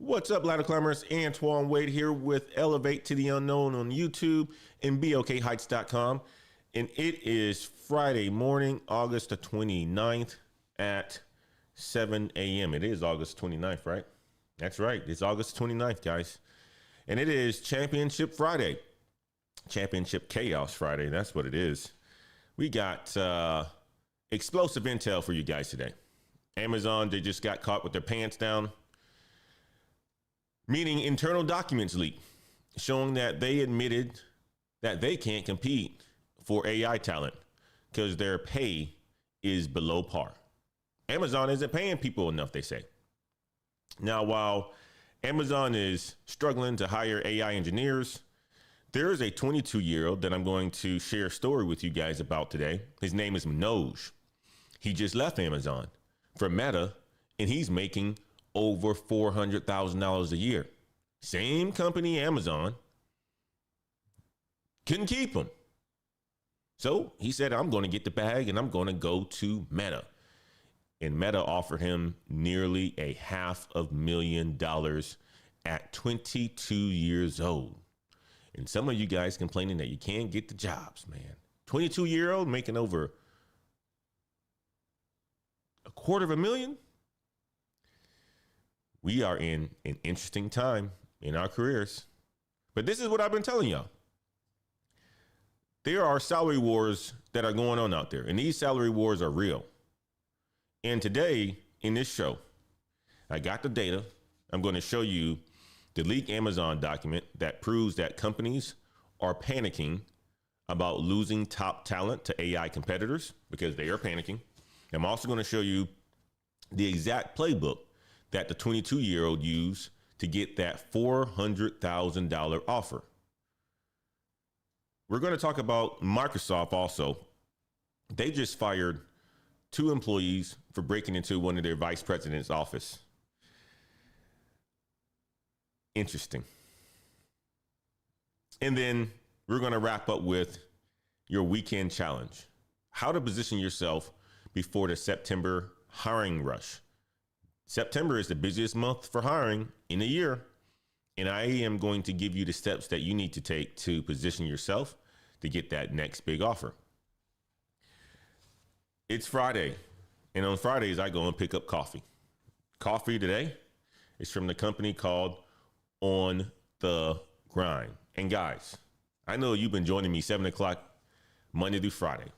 What's up, ladder climbers? Antoine Wade here with Elevate to the Unknown on YouTube and BOKHeights.com. And it is Friday morning, August the 29th at 7 a.m. It is August 29th, right? That's right. It's August 29th, guys. And it is Championship Friday. Championship Chaos Friday. That's what it is. We got explosive intel for you guys today. Amazon, they just got caught with their pants down. Meaning internal documents leaked, showing that they admitted that they can't compete for AI talent because their pay is below par. Amazon isn't paying people enough, they say. Now, while Amazon is struggling to hire AI engineers, there is a 22-year-old that I'm going to share a story with you guys about today. His name is Memo. He just left Amazon for Meta, and he's making over $400,000 a year. Same company, Amazon, couldn't keep him. So he said, I'm going to get the bag and I'm going to go to Meta. And Meta offered him nearly $500,000 at 22 years old. And some of you guys complaining that you can't get the jobs, man. 22-year-old making over $250,000. We are in an interesting time in our careers. But this is what I've been telling y'all. There are salary wars that are going on out there, and these salary wars are real. And today in this show, I got the data. I'm going to show you the leaked Amazon document that proves that companies are panicking about losing top talent to AI competitors because they are panicking. I'm also going to show you the exact playbook that the 22-year-old used to get that $400,000 offer. We're going to talk about Microsoft also. They just fired 2 employees for breaking into one of their vice president's office. Interesting. And then we're going to wrap up with your weekend challenge. How to position yourself before the September hiring rush. September is the busiest month for hiring in a year, and I am going to give you the steps that you need to take to position yourself to get that next big offer. It's Friday, and on Fridays, I go and pick up coffee. Coffee today is from the company called On the Grind. And guys, I know you've been joining me 7 o'clock Monday through Friday.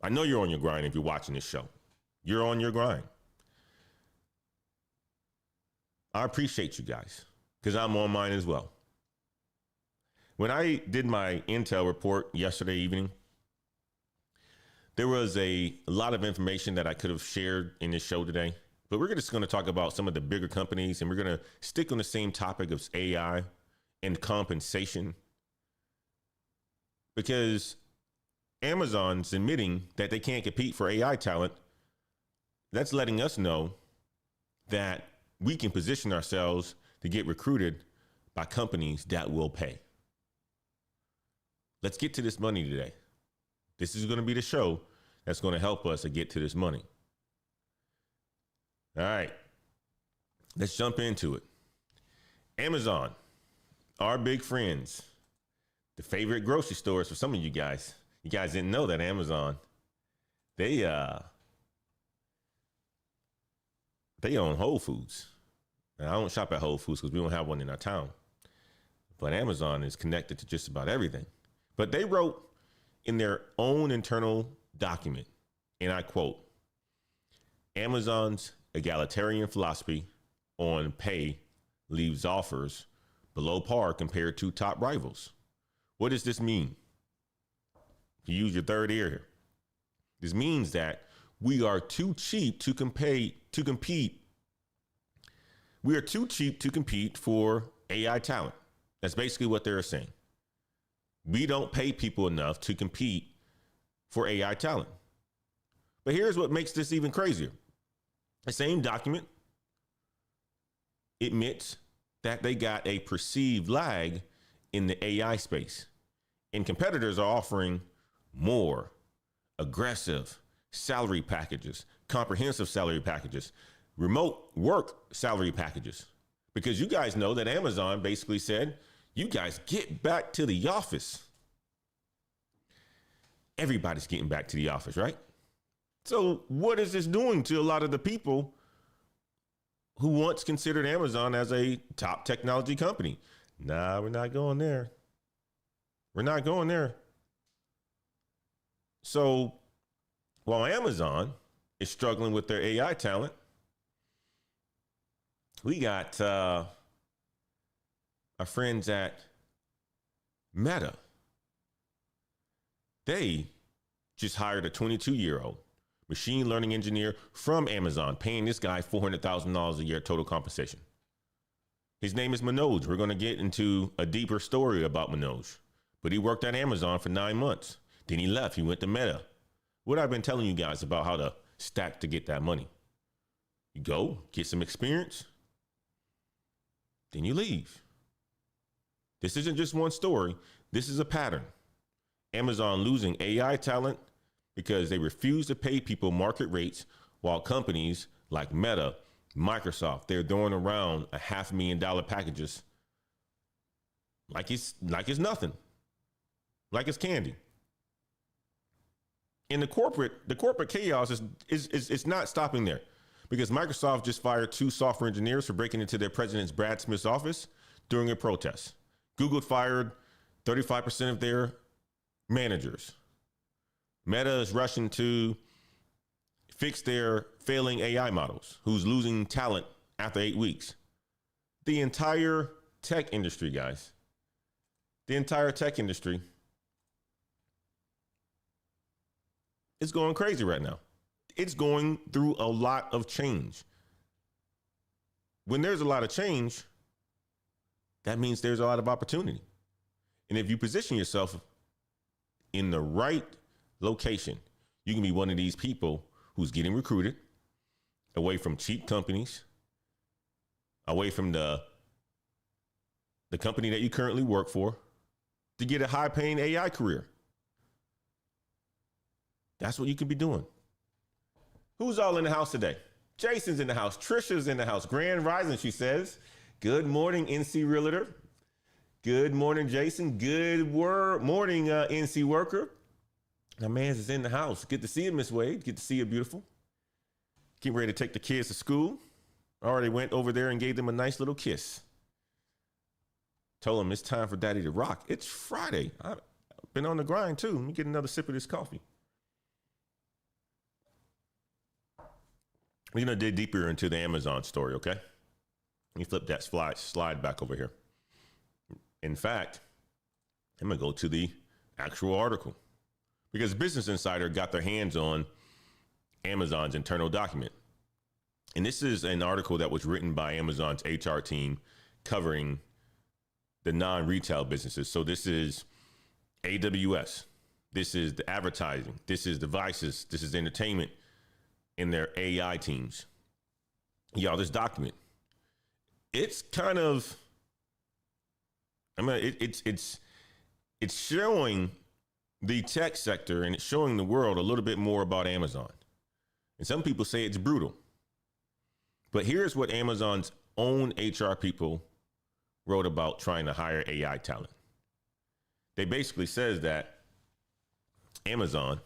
I know you're on your grind if you're watching this show. You're on your grind. I appreciate you guys because I'm on mine as well. When I did my intel report yesterday evening, there was a lot of information that I could have shared in this show today, but we're just going to talk about some of the bigger companies, and we're going to stick on the same topic of AI and compensation, because Amazon's admitting that they can't compete for AI talent. That's letting us know that we can position ourselves to get recruited by companies that will pay. Let's get to this money today. This is going to be the show that's going to help us to get to this money. All right, let's jump into it. Amazon, our big friends, the favorite grocery stores for some of you guys. You guys didn't know that Amazon, they own Whole Foods. Now, I don't shop at Whole Foods because we don't have one in our town. But Amazon is connected to just about everything. But they wrote in their own internal document, and I quote, Amazon's egalitarian philosophy on pay leaves offers below par compared to top rivals. What does this mean? You use your third ear here. This means that we are too cheap to compete. We are too cheap to compete for AI talent. That's basically what they're saying. We don't pay people enough to compete for AI talent. But here's what makes this even crazier. The same document admits that they got a perceived lag in the AI space, and competitors are offering more aggressive salary packages, comprehensive salary packages, remote work salary packages. Because you guys know that Amazon basically said, you guys get back to the office. Everybody's getting back to the office, right? So what is this doing to a lot of the people who once considered Amazon as a top technology company? Nah, we're not going there. We're not going there. So while Amazon is struggling with their AI talent, we got our friends at Meta. They just hired a 22-year-old machine learning engineer from Amazon, paying this guy $400,000 a year total compensation. His name is Manoj. We're going to get into a deeper story about Manoj, but he worked at Amazon for 9 months. Then he left. He went to Meta. What I've been telling you guys about how to stack to get that money. You go, get some experience, then you leave. This isn't just one story. This is a pattern. Amazon losing AI talent because they refuse to pay people market rates, while companies like Meta, Microsoft, they're throwing around $500,000 packages like it's nothing, like it's candy. And the corporate chaos is not stopping there, because Microsoft just fired 2 software engineers for breaking into their president's Brad Smith's office during a protest. Google fired 35% of their managers. Meta is rushing to fix their failing AI models, who's losing talent after 8 weeks. The entire tech industry, guys, the entire tech industry is going crazy right now. It's going through a lot of change. When there's a lot of change, that means there's a lot of opportunity. And if you position yourself in the right location, you can be one of these people who's getting recruited away from cheap companies, away from the company that you currently work for, to get a high-paying AI career. That's what you could be doing. Who's all in the house today? Jason's in the house. Trisha's in the house. Grand Rising, she says. Good morning, NC Realtor. Good morning, Jason. Good morning, NC Worker. My man's is in the house. Good to see you, Miss Wade. Good to see you, beautiful. Getting ready to take the kids to school. I already went over there and gave them a nice little kiss. Told them it's time for Daddy to rock. It's Friday. I've been on the grind, too. Let me get another sip of this coffee. We're going to dig deeper into the Amazon story, okay? Let me flip that slide back over here. In fact, I'm going to go to the actual article, because Business Insider got their hands on Amazon's internal document. And this is an article that was written by Amazon's HR team covering the non-retail businesses. So this is AWS. This is the advertising. This is devices. This is entertainment in their AI teams. Y'all, this document, it's kind of, it's showing the tech sector, and it's showing the world a little bit more about Amazon. And some people say it's brutal. But here's what Amazon's own HR people wrote about trying to hire AI talent. They basically says that Amazon,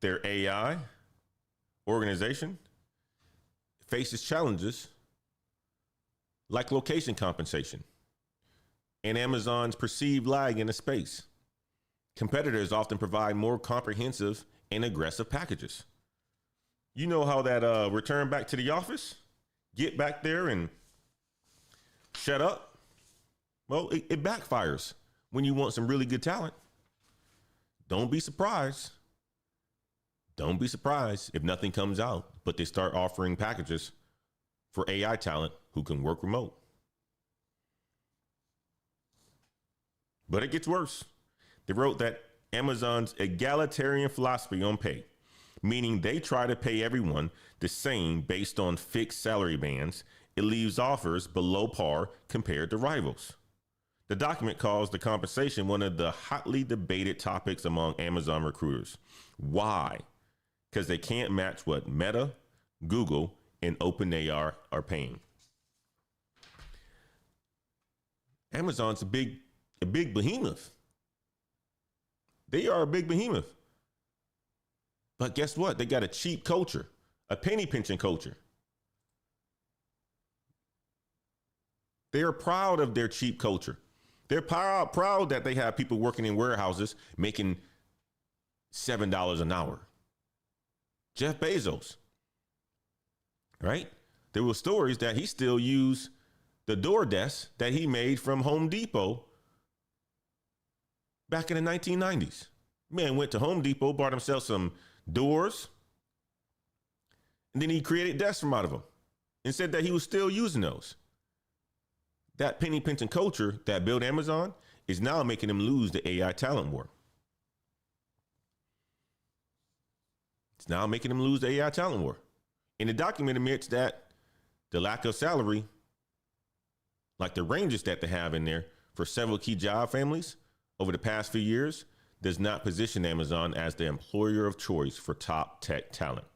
their AI organization, faces challenges like location compensation and Amazon's perceived lag in the space. Competitors often provide more comprehensive and aggressive packages. You know how that return back to the office, get back there and shut up? Well, it backfires when you want some really good talent. Don't be surprised. Don't be surprised if nothing comes out, but they start offering packages for AI talent who can work remote. But it gets worse. They wrote that Amazon's egalitarian philosophy on pay, meaning they try to pay everyone the same based on fixed salary bands, it leaves offers below par compared to rivals. The document calls the compensation one of the hotly debated topics among Amazon recruiters. Why? Because they can't match what Meta, Google, and OpenAI are paying. Amazon's a big behemoth. They are a big behemoth. But guess what? They got a cheap culture, a penny pinching culture. They are proud of their cheap culture. They're proud that they have people working in warehouses making $7 an hour. Jeff Bezos, right? There were stories that he still used the door desk that he made from Home Depot back in the 1990s. Man went to Home Depot, bought himself some doors, and then he created desks from out of them and said that he was still using those. That penny pinching culture that built Amazon is now making them lose the AI talent war. It's now making them lose the AI talent war. And the document admits that the lack of salary, like the ranges that they have in there for several key job families over the past few years, does not position Amazon as the employer of choice for top tech talent.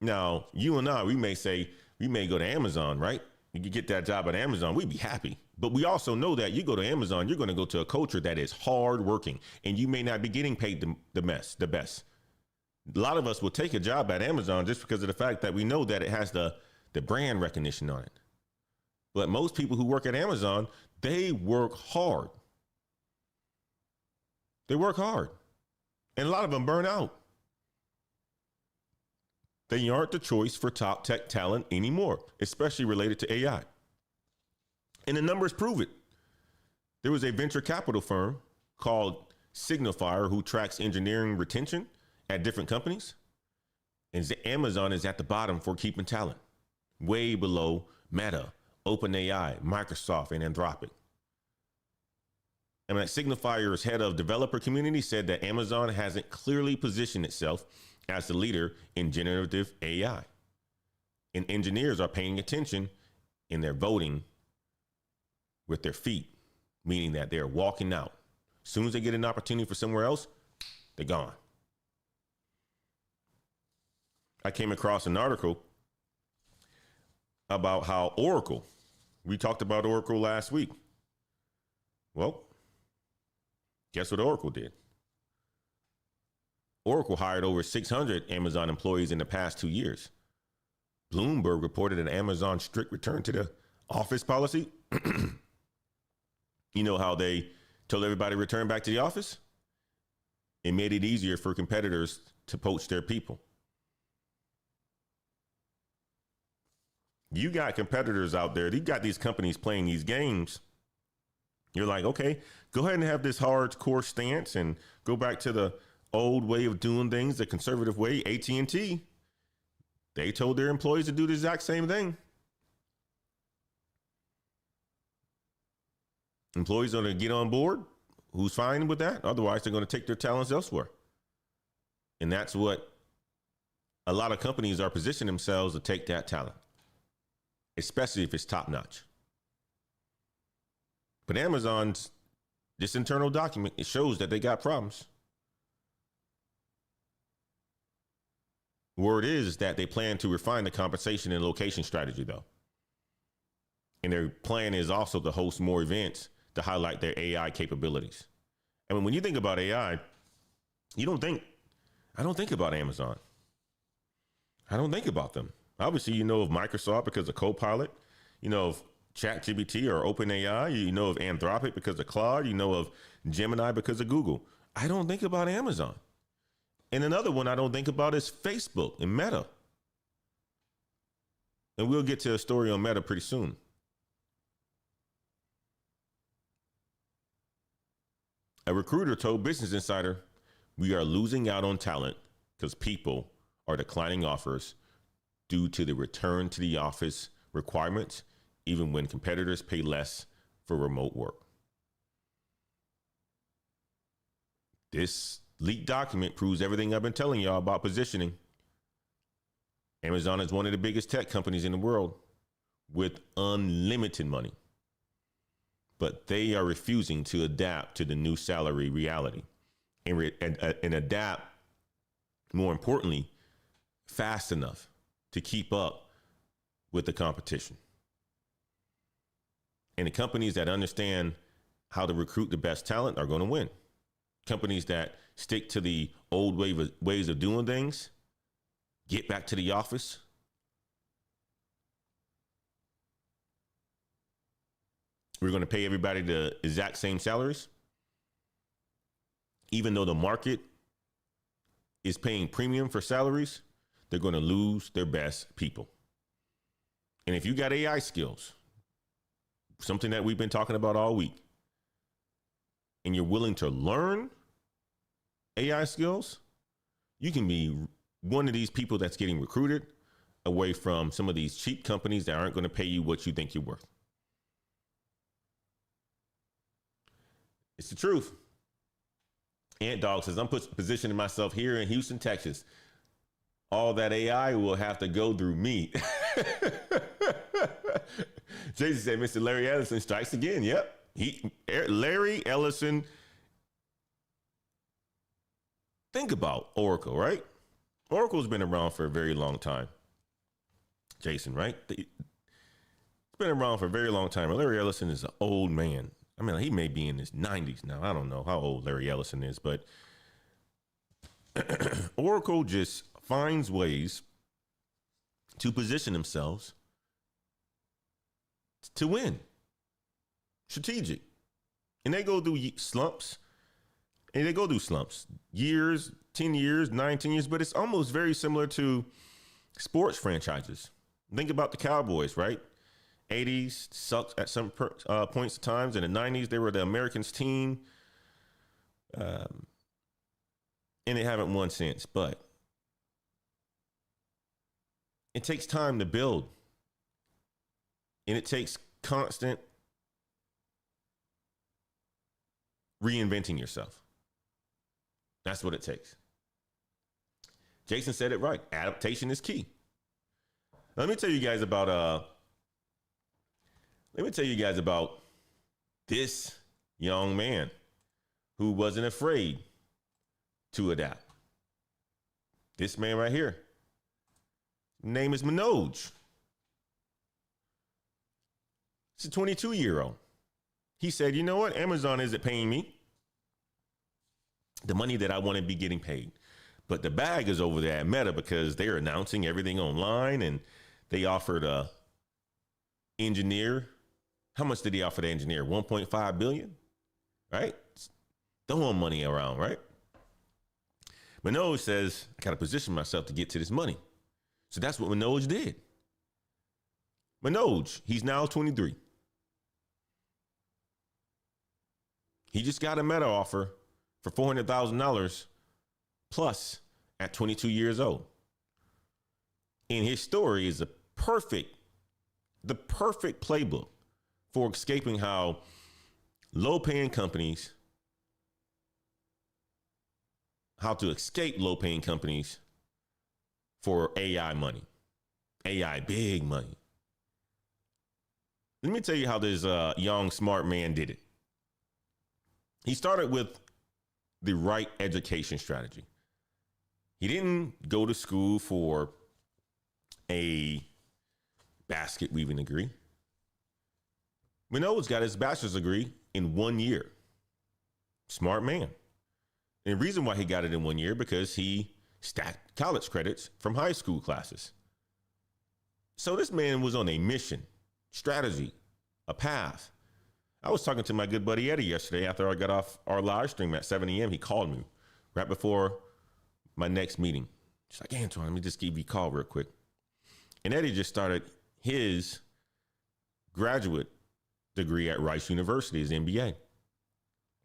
Now, you and I, we may say, we may go to Amazon, right? You can get that job at Amazon, we'd be happy. But we also know that you go to Amazon, you're going to go to a culture that is hard working, and you may not be getting paid the best. A lot of us will take a job at Amazon just because of the fact that we know that it has the brand recognition on it. But most people who work at Amazon, they work hard. They work hard. And a lot of them burn out. They aren't the choice for top tech talent anymore, especially related to AI. And the numbers prove it. There was a venture capital firm called Signifier who tracks engineering retention at different companies. And Amazon is at the bottom for keeping talent, way below Meta, OpenAI, Microsoft, and Anthropic. And Signifier's head of developer community said that Amazon hasn't clearly positioned itself as the leader in generative AI. And engineers are paying attention and they're voting with their feet, meaning that they're walking out. As soon as they get an opportunity for somewhere else, they're gone. I came across an article about how Oracle, we talked about Oracle last week. Well, guess what Oracle did? Oracle hired over 600 Amazon employees in the past 2 years. Bloomberg reported an Amazon strict return to the office policy. You know how they told everybody to return back to the office? It made it easier for competitors to poach their people. You got competitors out there. You got these companies playing these games. You're like, okay, go ahead and have this hardcore stance and go back to the old way of doing things, the conservative way. AT&T, they told their employees to do the exact same thing. Employees are going to get on board. Who's fine with that? Otherwise, they're going to take their talents elsewhere. And that's what a lot of companies are positioning themselves to take that talent, especially if it's top notch. But Amazon's, this internal document, it shows that they got problems. Word is that they plan to refine the compensation and location strategy, though. And their plan is also to host more events to highlight their AI capabilities. I mean, when you think about AI, I don't think about Amazon. I don't think about them. Obviously, you know of Microsoft because of Copilot. You know of ChatGPT or OpenAI. You know of Anthropic because of Claude. You know of Gemini because of Google. I don't think about Amazon. And another one I don't think about is Facebook and Meta. And we'll get to a story on Meta pretty soon. A recruiter told Business Insider, we are losing out on talent because people are declining offers due to the return to the office requirements, even when competitors pay less for remote work. This leaked document proves everything I've been telling y'all about positioning. Amazon is one of the biggest tech companies in the world with unlimited money, but they are refusing to adapt to the new salary reality and adapt, more importantly, fast enough to keep up with the competition. And the companies that understand how to recruit the best talent are going to win. Companies that stick to the old ways of doing things, get back to the office, we're going to pay everybody the exact same salaries, even though the market is paying premium for salaries, they're going to lose their best people. And if you got AI skills, something that we've been talking about all week, and you're willing to learn AI skills, you can be one of these people that's getting recruited away from some of these cheap companies that aren't going to pay you what you think you're worth. It's the truth. Ant Dog says, I'm positioning myself here in Houston, Texas. All that AI will have to go through me. Jason said, Mr. Larry Ellison strikes again. Yep. Larry Ellison. Think about Oracle, right? Oracle's been around for a very long time. Jason, right? It's been around for a very long time. Larry Ellison is an old man. I mean, he may be in his 90s now. I don't know how old Larry Ellison is, but Oracle just finds ways to position themselves to win. Strategic. And they go through slumps. And they go through slumps. Years, 10 years, 9, 10 years. But it's almost very similar to sports franchises. Think about the Cowboys, right? 80s sucked at some points of times. In the 90s, they were the Americans team. And they haven't won since. But it takes time to build. And it takes constant reinventing yourself. That's what it takes. Jason said it right. Adaptation is key. Let me tell you guys about this young man who wasn't afraid to adapt. This man right here. Name is Manoj. He's a 22-year-old. He said, you know what? Amazon isn't paying me the money that I want to be getting paid. But the bag is over there at Meta because they're announcing everything online, and they offered a engineer. How much did he offer the engineer? 1.5 billion, right? Throwing money around, right? Manoj says, I got to position myself to get to this money. So that's what Manoj did. Manoj, he's now 23. He just got a Meta offer for $400,000 plus at 22 years old. And his story is the perfect playbook for escaping how low-paying companies, how to escape low-paying companies for AI money, AI big money. Let me tell you how this young, smart man did it. He started with the right education strategy. He didn't go to school for a basket weaving degree. Manoj got his bachelor's degree in 1 year. Smart man. And the reason why he got it in 1 year, because he stacked college credits from high school classes. So this man was on a mission, strategy, a path. I was talking to my good buddy Eddie yesterday after I got off our live stream at 7 a.m. He called me right before my next meeting. He's like, Antoine, let me just give you a call real quick. And Eddie just started his graduate degree at Rice University, his MBA.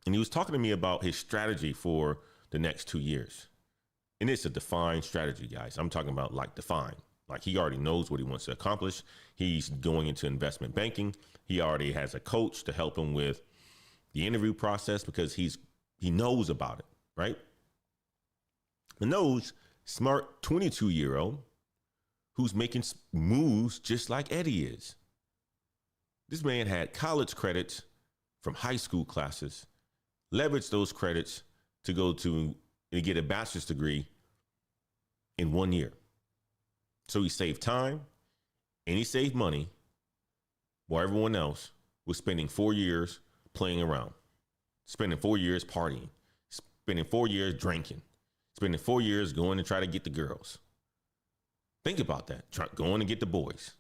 And he was talking to me about his strategy for the next 2 years. And it's a defined strategy, guys. I'm talking about like defined. Like he already knows what he wants to accomplish. He's going into investment banking. He already has a coach to help him with the interview process because he knows about it, right? Manoj, smart 22-year-old who's making moves just like Eddie is. This man had college credits from high school classes, leveraged those credits to go to and get a bachelor's degree in 1 year. So he saved time and he saved money while everyone else was spending 4 years playing around, spending 4 years partying, spending 4 years drinking, spending 4 years going to try to get the girls. Think about that, going to get the boys.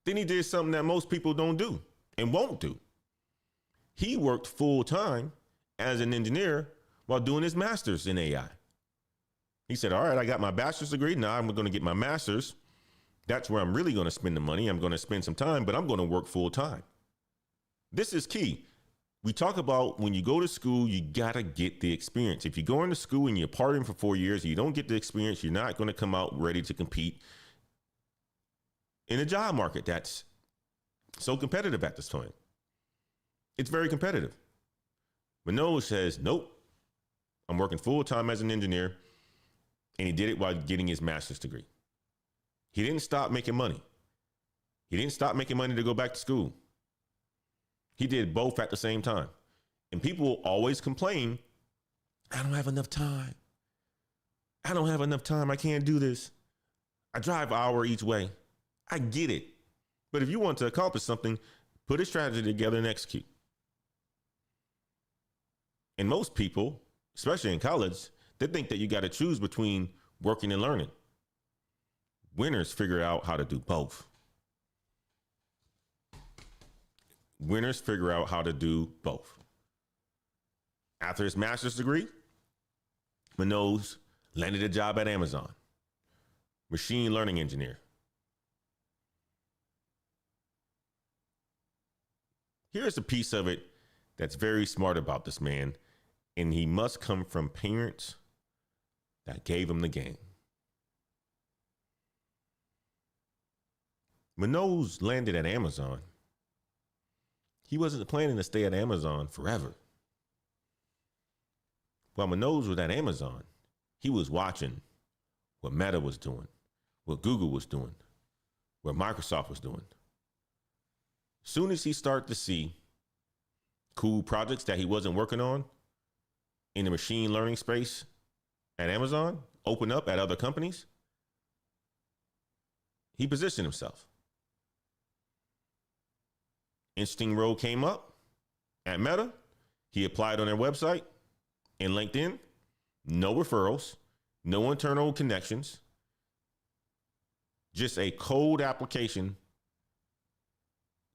Then he did something that most people don't do and won't do. He worked full time as an engineer while doing his master's in AI. He said, all right, I got my bachelor's degree. Now I'm going to get my master's. That's where I'm really going to spend the money. I'm going to spend some time, but I'm going to work full time. This is key. We talk about when you go to school, you got to get the experience. If you go into school and you're partying for 4 years, you don't get the experience, you're not going to come out ready to compete in a job market that's so competitive at this point. It's very competitive. Memo says, nope, I'm working full time as an engineer. And he did it while getting his master's degree. He didn't stop making money. He didn't stop making money to go back to school. He did both at the same time. And people always complain, I don't have enough time. I don't have enough time. I can't do this. I drive an hour each way. I get it. But if you want to accomplish something, put a strategy together and execute. And most people, especially in college, they think that you got to choose between working and learning. Winners figure out how to do both. Winners figure out how to do both. After his master's degree, Memo landed a job at Amazon, machine learning engineer. Here's a piece of it that's very smart about this man, and he must come from parents that gave him the game. Memo's landed at Amazon. He wasn't planning to stay at Amazon forever. While Memo was at Amazon, he was watching what Meta was doing, what Google was doing, what Microsoft was doing. Soon as he started to see cool projects that he wasn't working on in the machine learning space at Amazon open up at other companies, he positioned himself. Interesting role came up at Meta. He applied on their website and LinkedIn. No referrals, no internal connections, just a cold application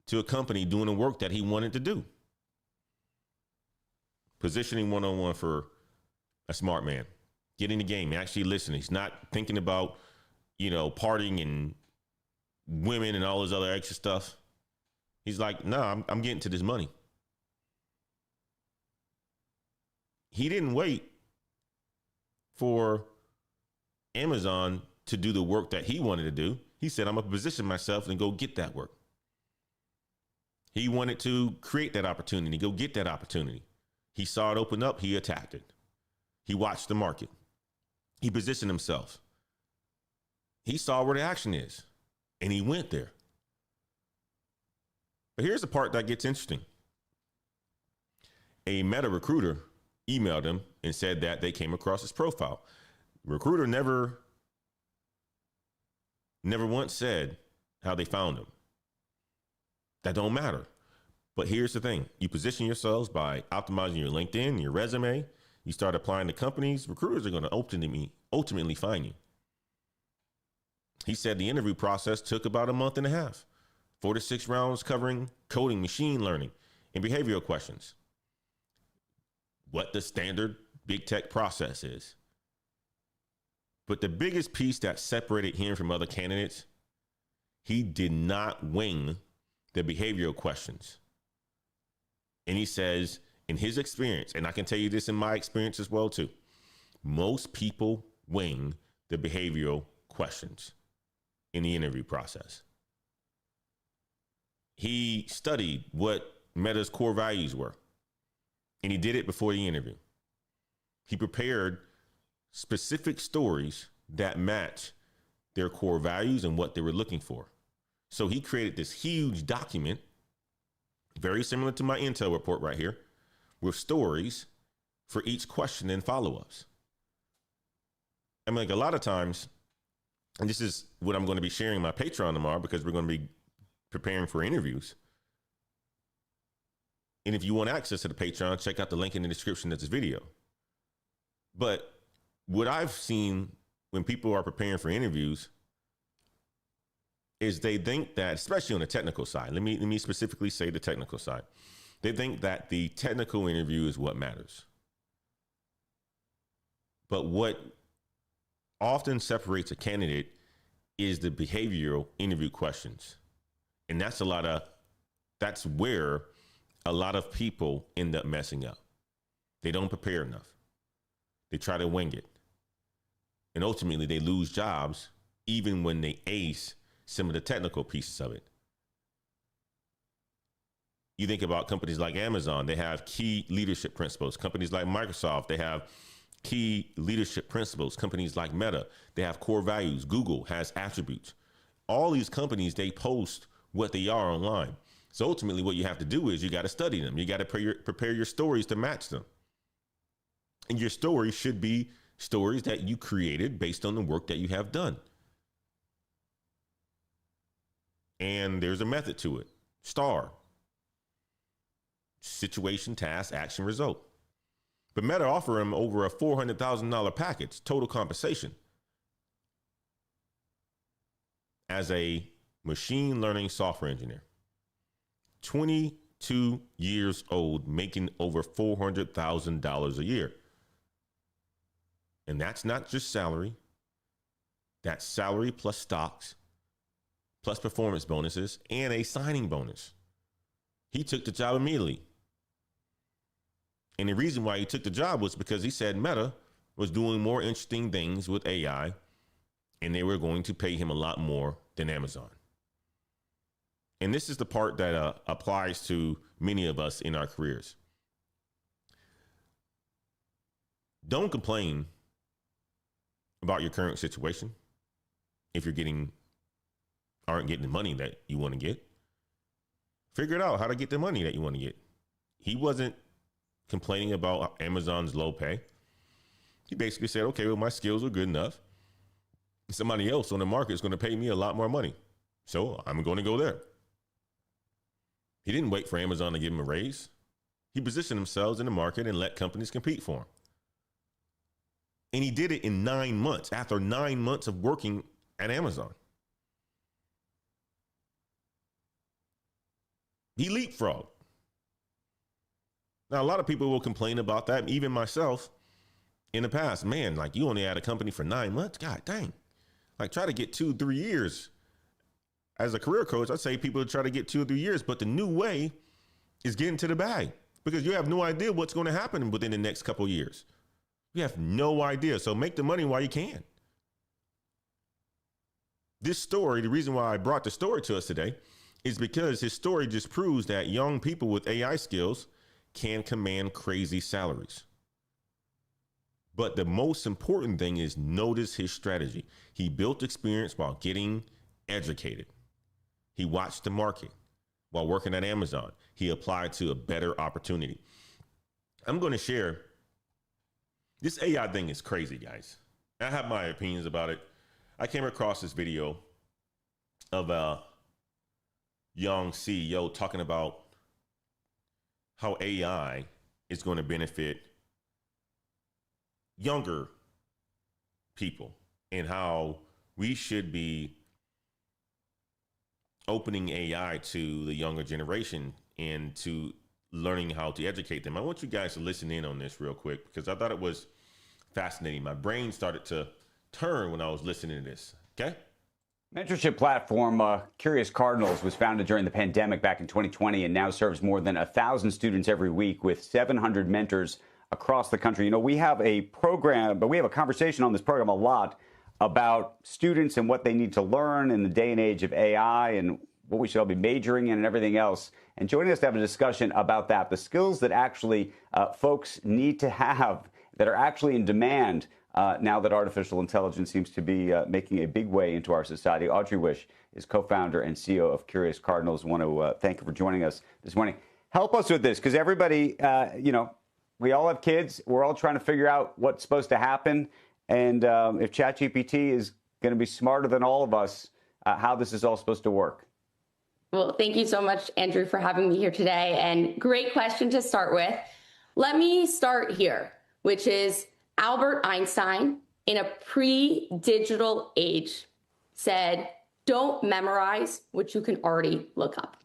to a company doing the work that he wanted to do. Positioning one-on-one for a smart man. Get in the game, actually listening. He's not thinking about, partying and women and all this other extra stuff. He's like, no, I'm getting to this money. He didn't wait for Amazon to do the work that he wanted to do. He said, I'm going to position myself and go get that work. He wanted to create that opportunity, go get that opportunity. He saw it open up. He attacked it. He watched the market. He positioned himself. He saw where the action is, and he went there. But here's the part that gets interesting. A Meta recruiter emailed him and said that they came across his profile. Recruiter never once said how they found him. That don't matter. But here's the thing. You position yourselves by optimizing your LinkedIn, your resume. You start applying to companies. Recruiters are going to ultimately find you. He said the interview process took about a month and a half. 4 to 6 rounds covering coding, machine learning, and behavioral questions. What the standard big tech process is. But the biggest piece that separated him from other candidates, he did not wing the behavioral questions. And he says, in his experience, and I can tell you this in my experience as well too, most people wing the behavioral questions in the interview process. He studied what Meta's core values were, and he did it before the interview. He prepared specific stories that match their core values and what they were looking for. So he created this huge document, very similar to my Intel report right here, with stories for each question and follow-ups. I mean, like a lot of times, and this is what I'm going to be sharing in my Patreon tomorrow because we're going to be preparing for interviews. And if you want access to the Patreon, check out the link in the description of this video. But what I've seen when people are preparing for interviews is they think that, especially on the technical side, let me specifically say the technical side. They think that the technical interview is what matters. But what often separates a candidate is the behavioral interview questions. And that's where a lot of people end up messing up. They don't prepare enough. They try to wing it. And ultimately they lose jobs even when they ace some of the technical pieces of it. You think about companies like Amazon, they have key leadership principles. Companies like Microsoft, they have key leadership principles. Companies like Meta, they have core values. Google has attributes. All these companies, they post what they are online. So ultimately what you have to do is you got to study them. You got to prepare your stories to match them. And your stories should be stories that you created based on the work that you have done. And there's a method to it. STAR. Situation, task, action, result. But Meta offer him over a $400,000 package, total compensation, as a machine learning software engineer. 22 years old, making over $400,000 a year. And that's not just salary. That's salary plus stocks, plus performance bonuses, and a signing bonus. He took the job immediately. And the reason why he took the job was because he said Meta was doing more interesting things with AI, and they were going to pay him a lot more than Amazon. And this is the part that applies to many of us in our careers. Don't complain about your current situation if you aren't getting the money that you want to get. Figure out how to get the money that you want to get. He wasn't complaining about Amazon's low pay. He basically said, okay, well, my skills are good enough. Somebody else on the market is going to pay me a lot more money. So I'm going to go there. He didn't wait for Amazon to give him a raise. He positioned himself in the market and let companies compete for him. And he did it in 9 months, after 9 months of working at Amazon. He leapfrogged. Now, a lot of people will complain about that, even myself in the past. Man, like, you only had a company for 9 months? God dang. Like, try to get 2-3 years. As a career coach, I'd say people try to get 2 or 3 years, but the new way is getting to the bag because you have no idea what's going to happen within the next couple of years. You have no idea. So make the money while you can. This story, the reason why I brought the story to us today is because his story just proves that young people with AI skills can command crazy salaries. But the most important thing is notice his strategy. He built experience while getting educated. He watched the market while working at Amazon. He applied to a better opportunity. I'm going to share. This AI thing is crazy, guys. I have my opinions about it. I came across this video of a young CEO talking about how AI is going to benefit younger people and how we should be opening AI to the younger generation and to learning how to educate them. I want you guys to listen in on this real quick because I thought it was fascinating. My brain started to turn when I was listening to this. Okay. Mentorship platform Curious Cardinals was founded during the pandemic back in 2020 and now serves more than 1,000 students every week with 700 mentors across the country. You know, we have a program, but we have a conversation on this program a lot about students and what they need to learn in the day and age of AI and what we should all be majoring in and everything else. And joining us to have a discussion about that, the skills that actually folks need to have that are actually in demand now that artificial intelligence seems to be making a big way into our society. Audrey Wish is co-founder and CEO of Curious Cardinals. I want to thank you for joining us this morning. Help us with this, because everybody, you know, we all have kids. We're all trying to figure out what's supposed to happen. And if ChatGPT is going to be smarter than all of us, how this is all supposed to work. Well, thank you so much, Andrew, for having me here today. And great question to start with. Let me start here, which is Albert Einstein, in a pre-digital age, said, don't memorize what you can already look up.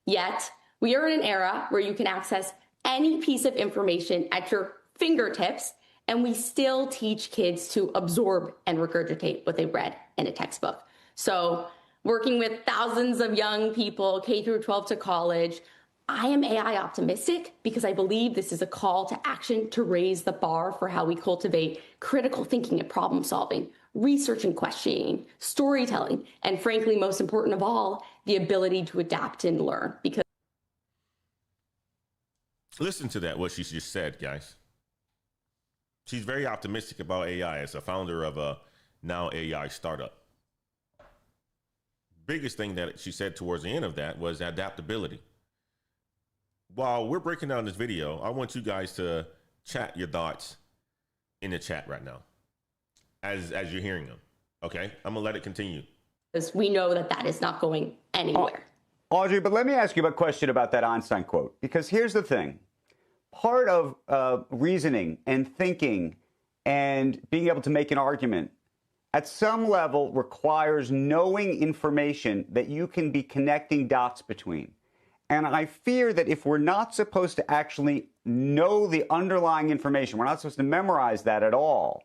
Yet, we are in an era where you can access any piece of information at your fingertips, and we still teach kids to absorb and regurgitate what they read in a textbook. So working with thousands of young people, K through 12 to college, I am AI optimistic because I believe this is a call to action to raise the bar for how we cultivate critical thinking and problem solving, research and questioning, storytelling, and frankly, most important of all, the ability to adapt and learn. Because listen to that, what she just said, guys. She's very optimistic about AI as a founder of a now AI startup. Biggest thing that she said towards the end of that was adaptability. While we're breaking down this video, I want you guys to chat your thoughts in the chat right now as you're hearing them. Okay, I'm gonna let it continue. Because we know that that is not going anywhere. Audrey, but let me ask you a question about that Einstein quote, because here's the thing. Part of reasoning and thinking and being able to make an argument at some level requires knowing information that you can be connecting dots between. And I fear that if we're not supposed to actually know the underlying information, we're not supposed to memorize that at all,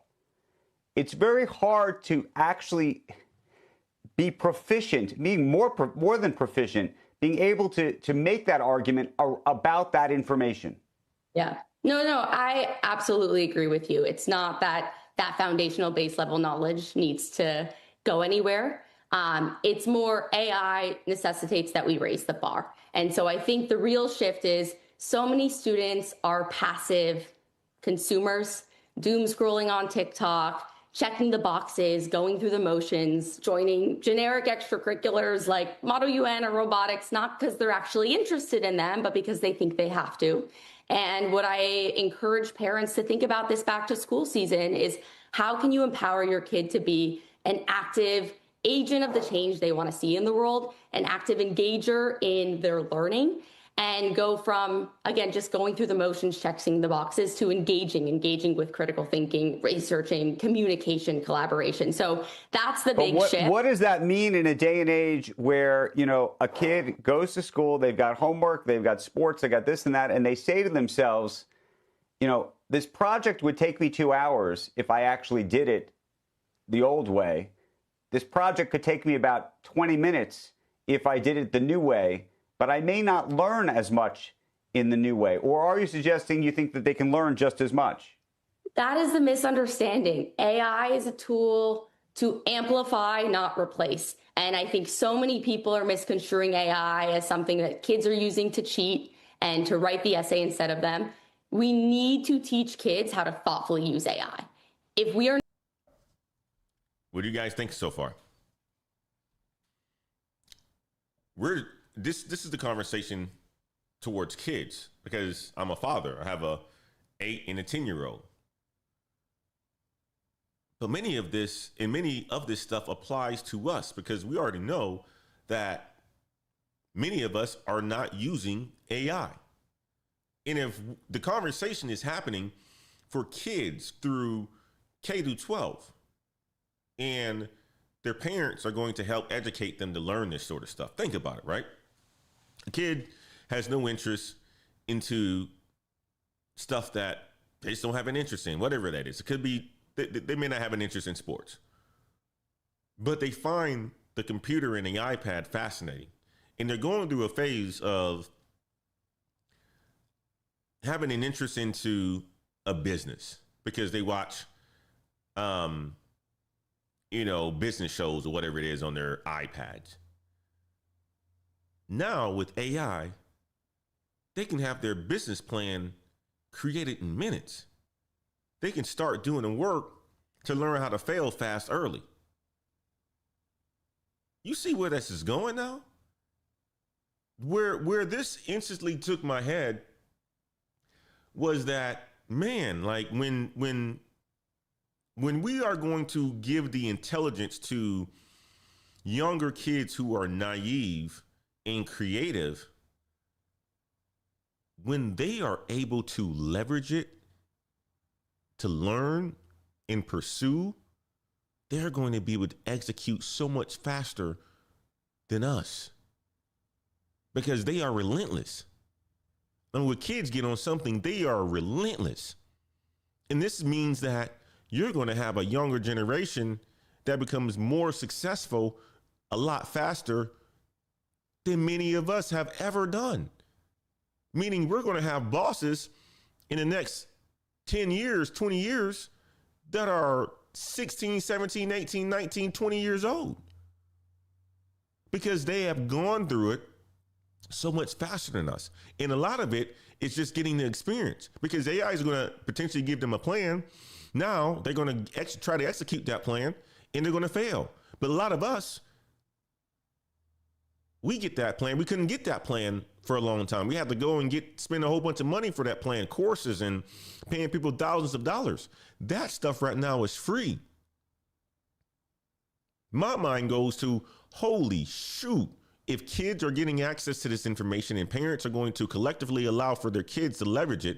it's very hard to actually be proficient, being more than proficient, being able to make that argument about that information. Yeah. No, I absolutely agree with you. It's not that foundational base level knowledge needs to go anywhere. It's more AI necessitates that we raise the bar. And so I think the real shift is so many students are passive consumers, doom scrolling on TikTok, checking the boxes, going through the motions, joining generic extracurriculars like Model UN or robotics, not because they're actually interested in them, but because they think they have to. And what I encourage parents to think about this back to school season is how can you empower your kid to be an active agent of the change they want to see in the world, an active engager in their learning, and go from, again, just going through the motions, checking the boxes, to engaging with critical thinking, researching, communication, collaboration. So that's the big shift. What does that mean in a day and age where, you know, a kid goes to school, they've got homework, they've got sports, they got this and that, and they say to themselves, you know, this project would take me 2 hours if I actually did it the old way. This project could take me about 20 minutes if I did it the new way, but I may not learn as much in the new way. Or are you suggesting you think that they can learn just as much? That is the misunderstanding. AI is a tool to amplify, not replace. And I think so many people are misconstruing AI as something that kids are using to cheat and to write the essay instead of them. We need to teach kids how to thoughtfully use AI. If we are... What do you guys think so far? This is the conversation towards kids, because I'm a father. I have a 8 and a 10-year-old. But many of this stuff applies to us, because we already know that many of us are not using AI. And if the conversation is happening for kids through K through 12, and their parents are going to help educate them to learn this sort of stuff. Think about it, right? A kid has no interest into stuff that they just don't have an interest in, whatever that is. It could be, they may not have an interest in sports, but they find the computer and the iPad fascinating. And they're going through a phase of having an interest into a business because they watch, business shows or whatever it is on their iPads. Now with AI, they can have their business plan created in minutes. They can start doing the work to learn how to fail fast early. You see where this is going now? Where this instantly took my head was that, man, like when when we are going to give the intelligence to younger kids who are naive and creative, when they are able to leverage it to learn and pursue, they're going to be able to execute so much faster than us because they are relentless. And when kids get on something, they are relentless. And this means that you're going to have a younger generation that becomes more successful a lot faster than many of us have ever done. Meaning we're going to have bosses in the next 10 years, 20 years that are 16, 17, 18, 19, 20 years old because they have gone through it so much faster than us. And a lot of it is just getting the experience because AI is going to potentially give them a plan. Now they're going to try to execute that plan and they're going to fail. But a lot of us, we get that plan. We couldn't get that plan for a long time. We had to go and spend a whole bunch of money for that plan, courses and paying people thousands of dollars. That stuff right now is free. My mind goes to, holy shoot, if kids are getting access to this information and parents are going to collectively allow for their kids to leverage it,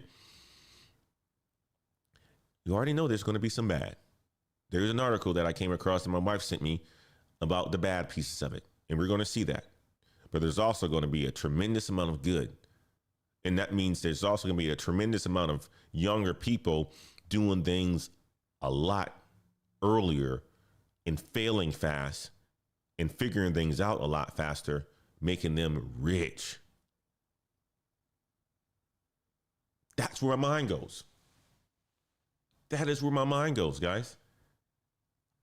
you already know there's going to be some bad. There's an article that I came across and my wife sent me about the bad pieces of it. And we're going to see that. But there's also going to be a tremendous amount of good. And that means there's also going to be a tremendous amount of younger people doing things a lot earlier and failing fast and figuring things out a lot faster, making them rich. That's where my mind goes. That is where my mind goes, guys.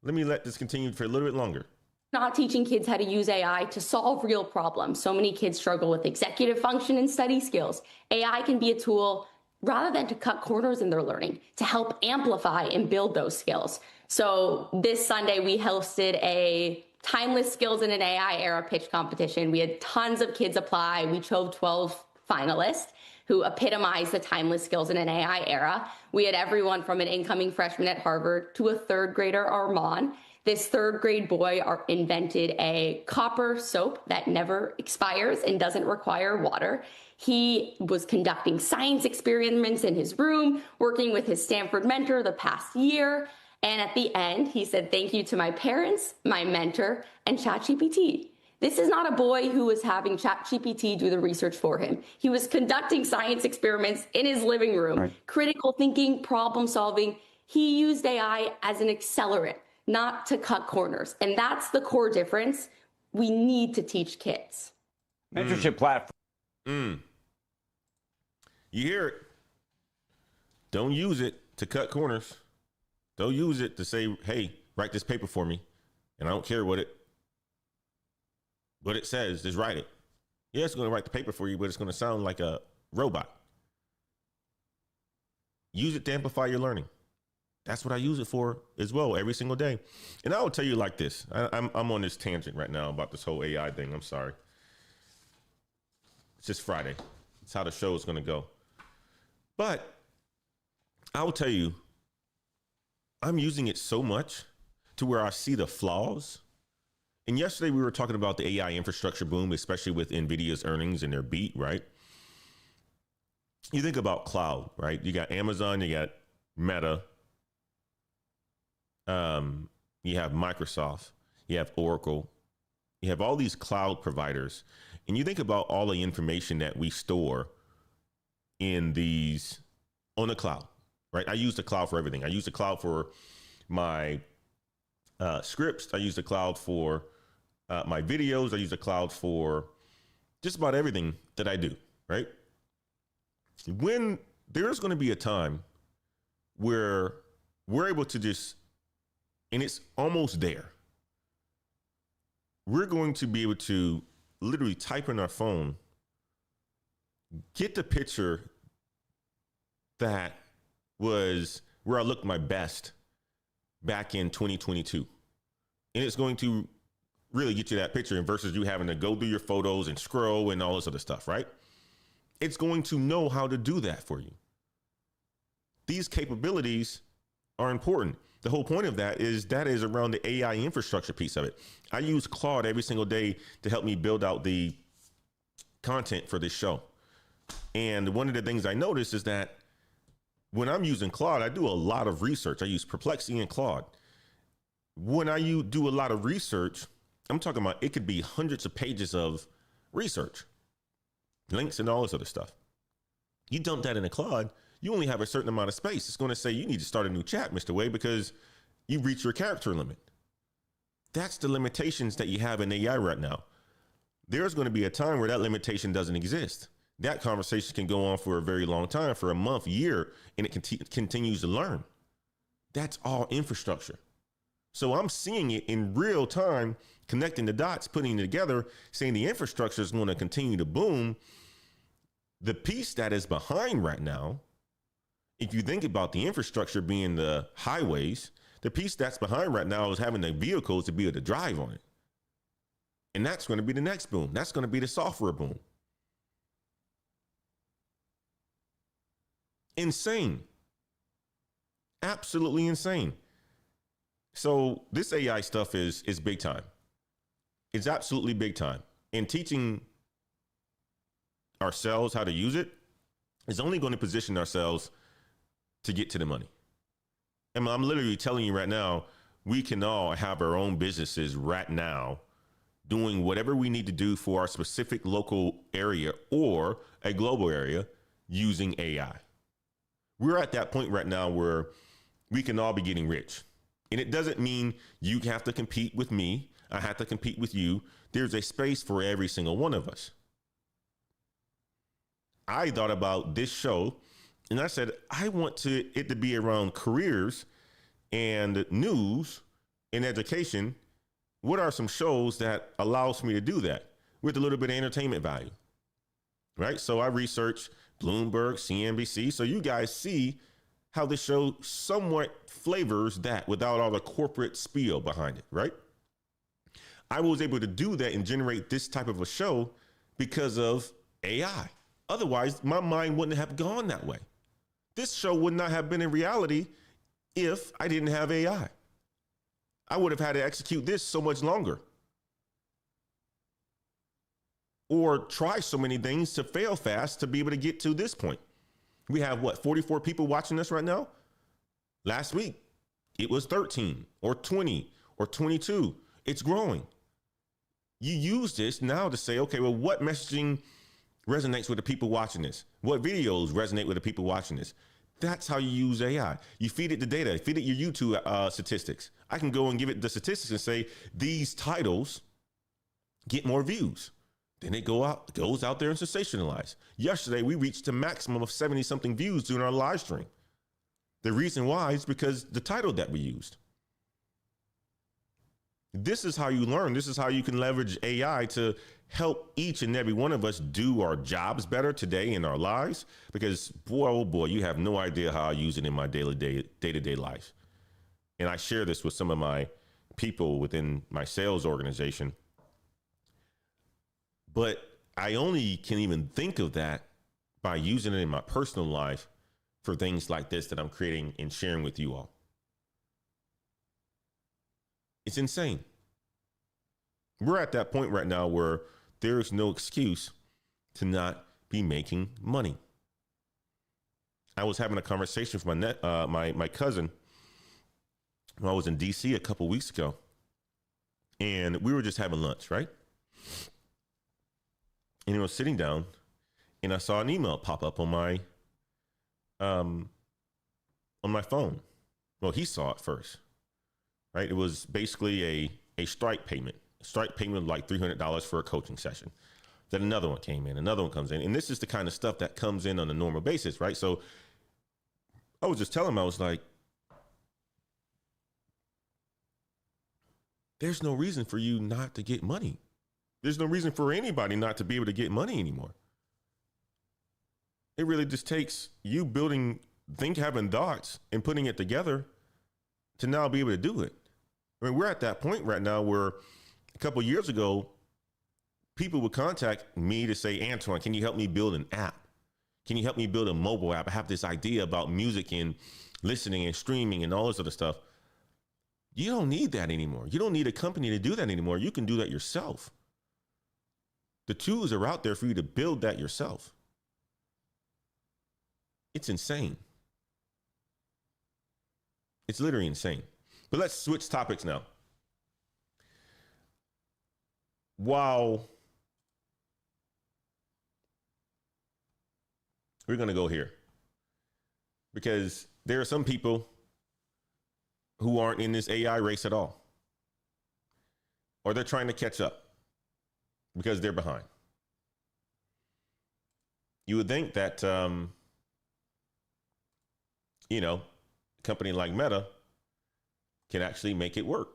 Let me let this continue for a little bit longer. Not teaching kids how to use AI to solve real problems. So many kids struggle with executive function and study skills. AI can be a tool rather than to cut corners in their learning, to help amplify and build those skills. So this Sunday, we hosted a timeless skills in an AI era pitch competition. We had tons of kids apply. We chose 12 finalists who epitomized the timeless skills in an AI era. We had everyone from an incoming freshman at Harvard to a third grader, Armand. This third grade boy invented a copper soap that never expires and doesn't require water. He was conducting science experiments in his room, working with his Stanford mentor the past year. And at the end, he said, "Thank you to my parents, my mentor, and ChatGPT." This is not a boy who was having ChatGPT do the research for him. He was conducting science experiments in his living room, right. Critical thinking, problem solving. He used AI as an accelerant, not to cut corners. And that's the core difference we need to teach kids. Mentorship platform. You hear it. Don't use it to cut corners. Don't use it to say, hey, write this paper for me. And I don't care what it says, just write it. Yeah, it's going to write the paper for you, but it's going to sound like a robot. Use it to amplify your learning. That's what I use it for as well every single day. And I will tell you like this. I'm on this tangent right now about this whole AI thing. I'm sorry. It's just Friday. It's how the show is going to go. But I will tell you, I'm using it so much to where I see the flaws. And yesterday we were talking about the AI infrastructure boom, especially with Nvidia's earnings and their beat, right? You think about cloud, right? You got Amazon, you got Meta, you have Microsoft, you have Oracle, you have all these cloud providers. And you think about all the information that we store on the cloud, right? I use the cloud for everything. I use the cloud for my scripts. I use the cloud for my videos. I use the cloud for just about everything that I do, right? When there's going to be a time where we're able to just, and it's almost there, we're going to be able to literally type in our phone, get the picture that was where I looked my best back in 2022. And it's going to really get you that picture versus you having to go through your photos and scroll and all this other stuff, right? It's going to know how to do that for you. These capabilities are important. The whole point of that is around the AI infrastructure piece of it. I use Claude every single day to help me build out the content for this show. And one of the things I noticed is that when I'm using Claude, I do a lot of research. I use Perplexity and Claude. When I do a lot of research, I'm talking about it could be hundreds of pages of research, links and all this other stuff. You dump that in a Claude, you only have a certain amount of space. It's going to say you need to start a new chat, Mr. Wade, because you reach your character limit. That's the limitations that you have in AI right now. There's going to be a time where that limitation doesn't exist. That conversation can go on for a very long time, for a month, year, and it continues to learn. That's all infrastructure. So I'm seeing it in real time, connecting the dots, putting it together, saying the infrastructure is going to continue to boom. The piece that is behind right now, if you think about the infrastructure being the highways, the piece that's behind right now is having the vehicles to be able to drive on it. And that's going to be the next boom. That's going to be the software boom. Insane. Absolutely insane. So this AI stuff is big time. It's absolutely big time. And teaching ourselves how to use it is only going to position ourselves to get to the money. And I'm literally telling you right now, we can all have our own businesses right now doing whatever we need to do for our specific local area or a global area using AI. We're at that point right now where we can all be getting rich. And it doesn't mean you have to compete with me. I have to compete with you. There's a space for every single one of us. I thought about this show and I said, I want it to be around careers and news and education. What are some shows that allows me to do that with a little bit of entertainment value? Right. So I researched Bloomberg, CNBC. So you guys see how the show somewhat flavors that without all the corporate spiel behind it. Right. I was able to do that and generate this type of a show because of AI. Otherwise, my mind wouldn't have gone that way. This show would not have been in reality if I didn't have AI. I would have had to execute this so much longer. Or try so many things to fail fast to be able to get to this point. We have 44 people watching us right now? Last week, it was 13 or 20 or 22. It's growing. You use this now to say, okay, well, what messaging resonates with the people watching this? What videos resonate with the people watching this? That's how you use AI. You feed it the data, feed it your YouTube statistics. I can go and give it the statistics and say, these titles get more views. Then it goes out there and sensationalize. Yesterday, we reached a maximum of 70 something views during our live stream. The reason why is because the title that we used. This is how you learn. This is how you can leverage AI to help each and every one of us do our jobs better today in our lives. Because boy, oh boy, you have no idea how I use it in my day-to-day life. And I share this with some of my people within my sales organization. But I only can even think of that by using it in my personal life for things like this that I'm creating and sharing with you all. It's insane. We're at that point right now where there is no excuse to not be making money. I was having a conversation with my cousin when I was in DC a couple weeks ago, and we were just having lunch, right? And he was sitting down, and I saw an email pop up on my phone. Well, he saw it first. Right? It was basically a strike payment. Strike payment of like $300 for a coaching session. Then another one came in, another one comes in. And this is the kind of stuff that comes in on a normal basis, right? So I was just telling him, I was like, there's no reason for you not to get money. There's no reason for anybody not to be able to get money anymore. It really just takes you having thoughts and putting it together to now be able to do it. I mean, we're at that point right now where a couple of years ago, people would contact me to say, Antoine, can you help me build an app? Can you help me build a mobile app? I have this idea about music and listening and streaming and all this other stuff. You don't need that anymore. You don't need a company to do that anymore. You can do that yourself. The tools are out there for you to build that yourself. It's insane. It's literally insane. But let's switch topics now. While we're going to go here, because there are some people who aren't in this AI race at all, or they're trying to catch up because they're behind. You would think that, a company like Meta can actually make it work.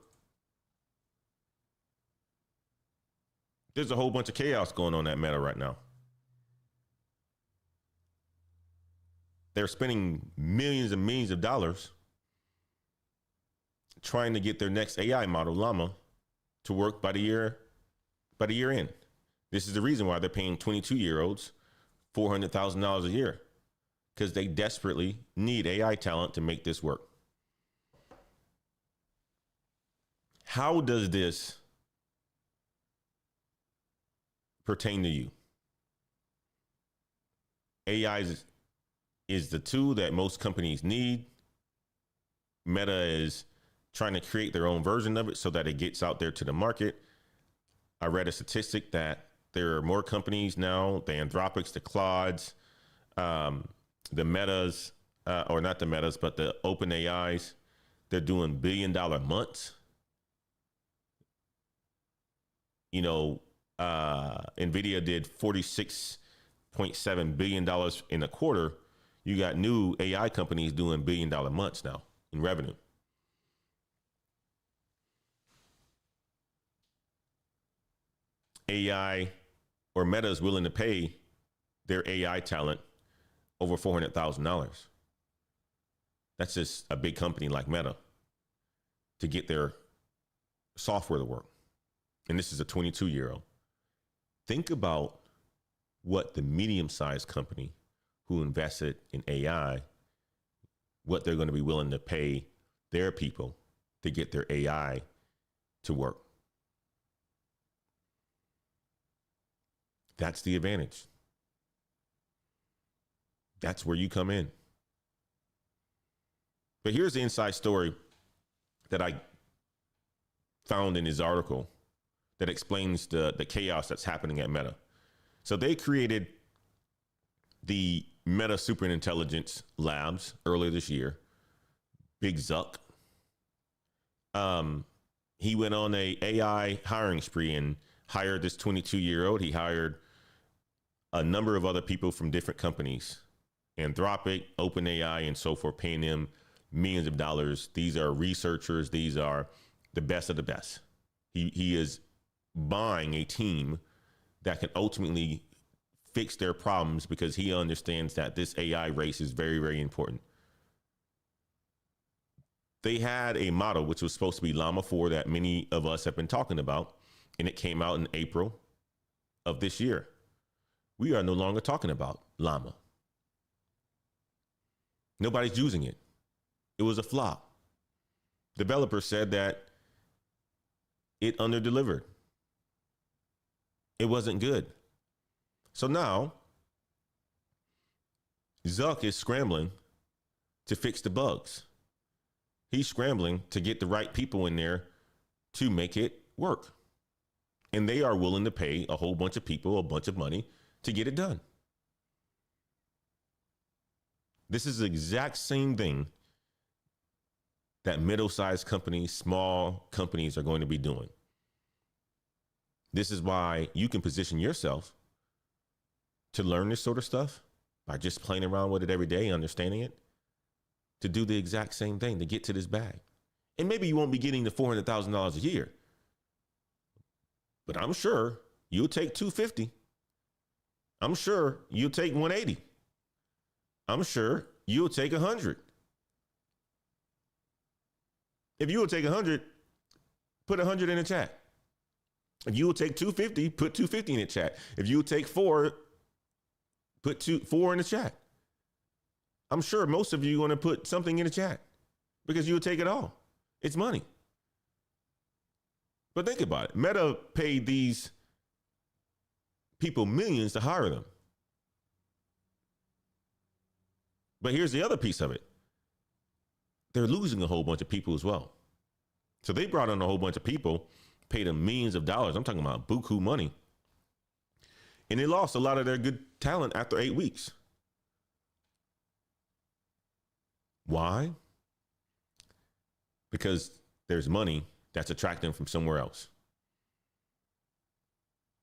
There's a whole bunch of chaos going on at Meta right now. They're spending millions and millions of dollars trying to get their next AI model, Llama, to work by the year end. This is the reason why they're paying 22-year-olds $400,000 a year, because they desperately need AI talent to make this work. How does this pertain to you? AI is the tool that most companies need. Meta is trying to create their own version of it so that it gets out there to the market. I read a statistic that there are more companies now, the Anthropics, the Claudes, the Metas, or not the Metas, but the Open AIs. They're doing $1 billion months. Nvidia did $46.7 billion in a quarter. You got new AI companies doing $1 billion months now in revenue. AI or Meta is willing to pay their AI talent over $400,000. That's just a big company like Meta to get their software to work. And this is a 22-year-old. Think about what the medium-sized company who invested in AI, what they're going to be willing to pay their people to get their AI to work. That's the advantage. That's where you come in. But here's the inside story that I found in his article that explains the chaos that's happening at Meta. So they created the Meta Superintelligence Labs earlier this year. Big Zuck. He went on a AI hiring spree and hired this 22-year-old. He hired a number of other people from different companies, Anthropic, OpenAI, and so forth, paying them millions of dollars. These are researchers. These are the best of the best. He is buying a team that can ultimately fix their problems because he understands that this AI race is very, very important. They had a model which was supposed to be Llama 4 that many of us have been talking about, and it came out in April of this year. We are no longer talking about Llama. Nobody's using it. It was a flop. Developers said that it underdelivered. It wasn't good. So now Zuck is scrambling to fix the bugs. He's scrambling to get the right people in there to make it work. And they are willing to pay a whole bunch of people a bunch of money to get it done. This is the exact same thing that middle-sized companies, small companies are going to be doing. This is why you can position yourself to learn this sort of stuff by just playing around with it every day, understanding it, to do the exact same thing, to get to this bag. And maybe you won't be getting the $400,000 a year, but I'm sure you'll take 250. I'm sure you'll take 180. I'm sure you'll take 100. If you will take 100, put 100 in the chat. If you will take 250, put 250 in the chat. If you will take 4, put 4 in the chat. I'm sure most of you are going to put something in the chat because you will take it all. It's money. But think about it. Meta paid these people millions to hire them. But here's the other piece of it. They're losing a whole bunch of people as well. So they brought in a whole bunch of people, paid them millions of dollars. I'm talking about buku money. And they lost a lot of their good talent after 8 weeks. Why? Because there's money that's attracting them from somewhere else.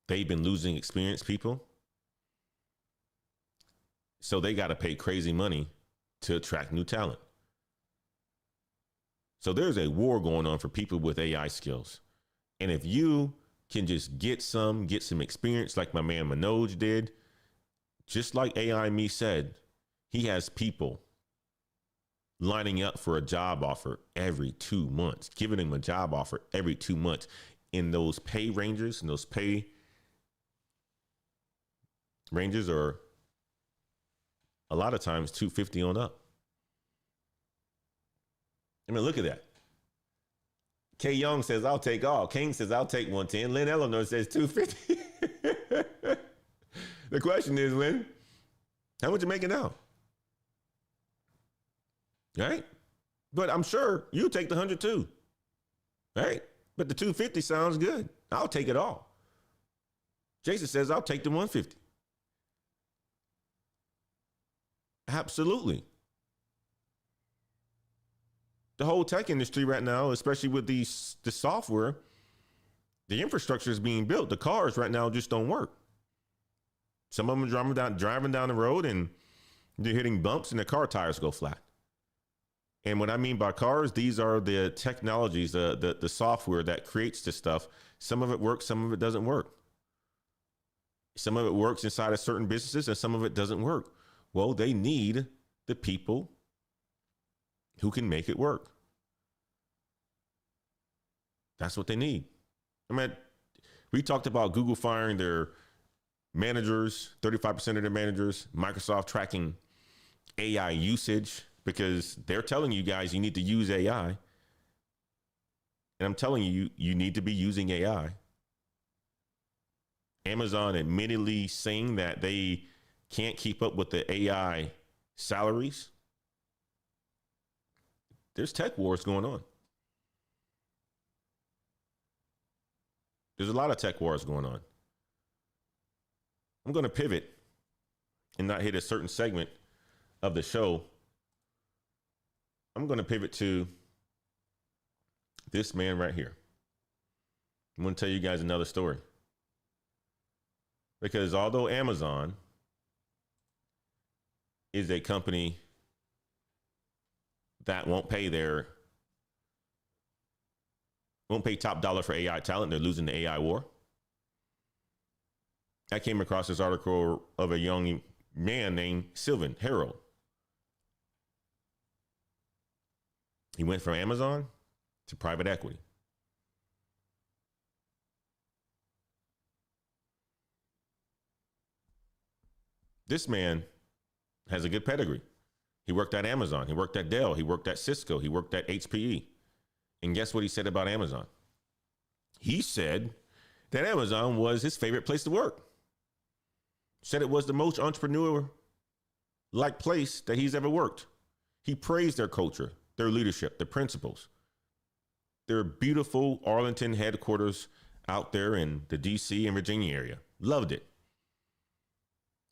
They've been losing experienced people. So they got to pay crazy money to attract new talent. So there's a war going on for people with AI skills. And if you can just get some experience like my man Manoj did, just like AI Me said, he has people lining up for a job offer every 2 months, giving him a job offer every 2 months in those pay ranges, and those pay ranges are a lot of times 250 on up. I mean, look at that. K Young says, I'll take all. King says, I'll take 110. Lynn Eleanor says 250. The question is, Lynn, how much you making now? Right? But I'm sure you'll take the 100 too. Right? But the 250 sounds good. I'll take it all. Jason says, I'll take the 150. Absolutely. The whole tech industry right now, especially with the software, the infrastructure is being built. The cars right now just don't work. Some of them are driving down the road and they're hitting bumps and the car tires go flat. And what I mean by cars, these are the technologies, the software that creates this stuff. Some of it works, some of it doesn't work. Some of it works inside of certain businesses and some of it doesn't work. Well, they need the people who can make it work. That's what they need. I mean, we talked about Google firing their managers, 35% of their managers, Microsoft tracking AI usage because they're telling you guys you need to use AI. And I'm telling you, you need to be using AI. Amazon admittedly saying that they can't keep up with the AI salaries. There's tech wars going on. There's a lot of tech wars going on. I'm going to pivot and not hit a certain segment of the show. I'm going to pivot to this man right here. I'm going to tell you guys another story. Because although Amazon is a company that won't pay top dollar for AI talent, they're losing the AI war. I came across this article of a young man named Sylvan Harold. He went from Amazon to private equity. This man has a good pedigree. He worked at Amazon. He worked at Dell. He worked at Cisco. He worked at HPE. And guess what he said about Amazon? He said that Amazon was his favorite place to work. Said it was the most entrepreneur-like place that he's ever worked. He praised their culture, their leadership, their principles. Their beautiful Arlington headquarters out there in the DC and Virginia area. Loved it.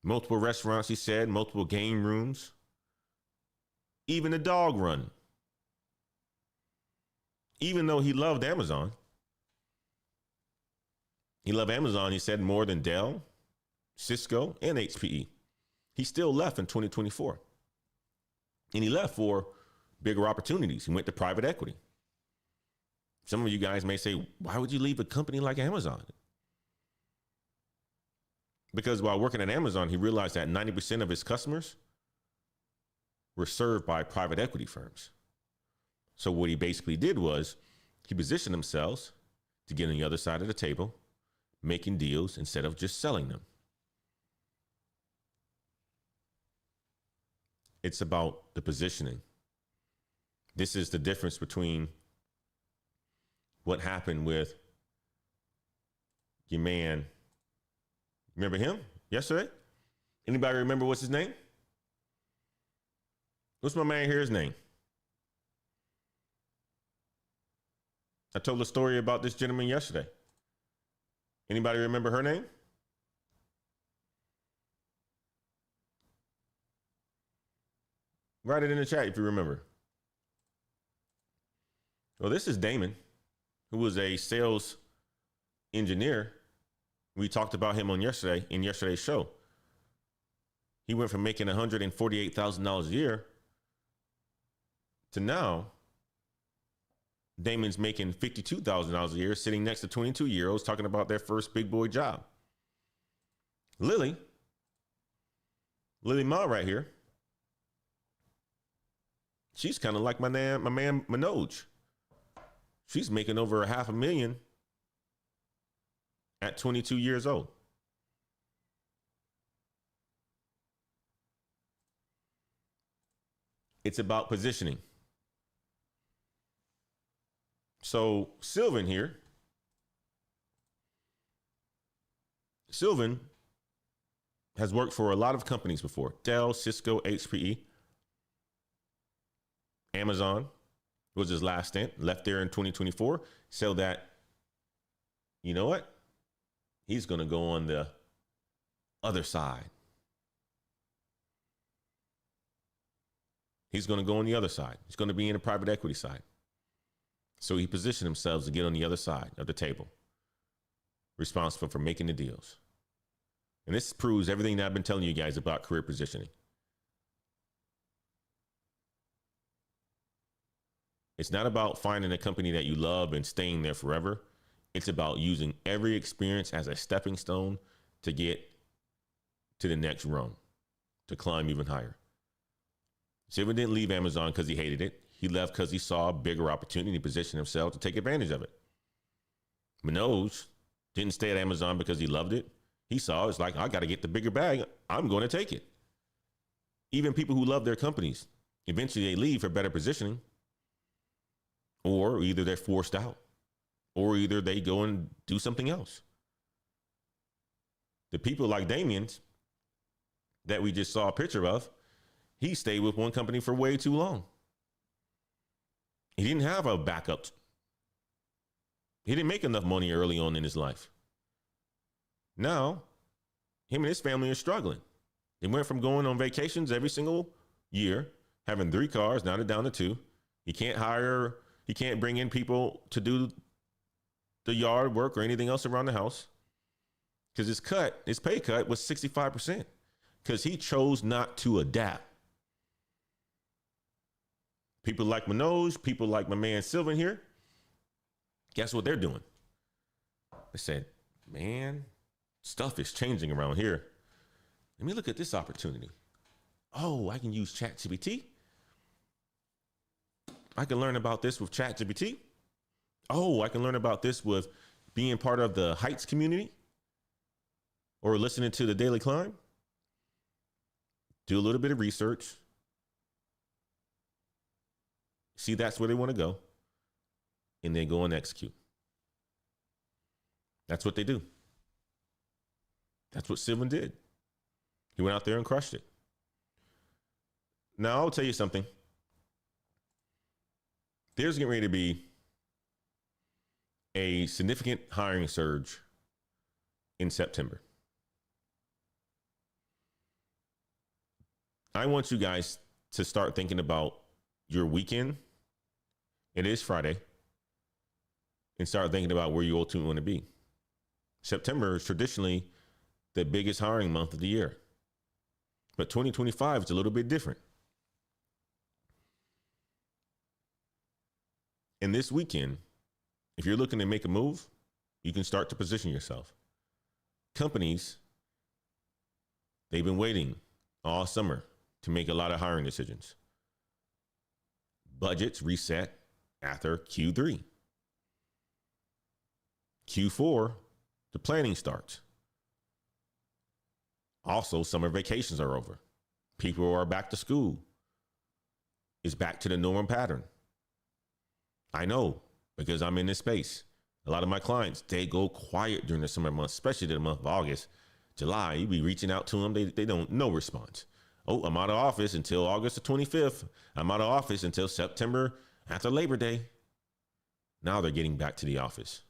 Multiple restaurants, he said, multiple game rooms. Even a dog run. Even though he loved Amazon, he said, more than Dell, Cisco, and HPE. He still left in 2024. And he left for bigger opportunities. He went to private equity. Some of you guys may say, why would you leave a company like Amazon? Because while working at Amazon, he realized that 90% of his customers were served by private equity firms. So what he basically did was he positioned himself to get on the other side of the table, making deals instead of just selling them. It's about the positioning. This is the difference between what happened with your man. Remember him yesterday? Anybody remember what's his name? What's my man here's name? I told a story about this gentleman yesterday. Anybody remember her name? Write it in the chat if you remember. Well, this is Damon, who was a sales engineer. We talked about him in yesterday's show. He went from making $148,000 a year to now Damon's making $52,000 a year, sitting next to 22-year-olds talking about their first big boy job. Lily Ma right here. She's kind of like my man Manoj. She's making over $500,000 at 22 years old. It's about positioning. So Sylvan here. Sylvan has worked for a lot of companies before. Dell, Cisco, HPE. Amazon was his last stint. Left there in 2024. So that, you know what? He's going to go on the other side. He's going to go on the other side. He's going to be in the private equity side. So he positioned himself to get on the other side of the table, responsible for making the deals. And this proves everything that I've been telling you guys about career positioning. It's not about finding a company that you love and staying there forever. It's about using every experience as a stepping stone to get to the next rung, to climb even higher. Sylvan didn't leave Amazon because he hated it. He left because he saw a bigger opportunity to position himself to take advantage of it. Manoj didn't stay at Amazon because he loved it. He saw it's like, I got to get the bigger bag. I'm going to take it. Even people who love their companies, eventually they leave for better positioning. Or either they're forced out, or either they go and do something else. The people like Damien's that we just saw a picture of, he stayed with one company for way too long. He didn't have a backup. He didn't make enough money early on in his life. Now, him and his family are struggling. They went from going on vacations every single year, having 3 cars, now they're down to 2. He can't bring in people to do the yard work or anything else around the house because his pay cut was 65% because he chose not to adapt. People like Manoj, people like my man Sylvan here, guess what they're doing? They said, man, stuff is changing around here. Let me look at this opportunity. Oh, I can use ChatGPT. I can learn about this with ChatGPT. Oh, I can learn about this with being part of the Heights community or listening to the Daily Climb. Do a little bit of research. See, that's where they want to go. And then go and execute. That's what they do. That's what Sylvan did. He went out there and crushed it. Now, I'll tell you something. There's getting ready to be a significant hiring surge in September. I want you guys to start thinking about your weekend. It is Friday. And start thinking about where you ultimately want to be. September is traditionally the biggest hiring month of the year. But 2025 is a little bit different. And this weekend, if you're looking to make a move, you can start to position yourself. Companies, they've been waiting all summer to make a lot of hiring decisions. Budgets reset after Q3. Q4, the planning starts. Also, summer vacations are over. People are back to school. It's back to the normal pattern. I know, because I'm in this space. A lot of my clients, they go quiet during the summer months, especially the month of August, July. You be reaching out to them, they don't, no response. Oh, I'm out of office until August the 25th. I'm out of office until September after Labor Day. Now they're getting back to the office.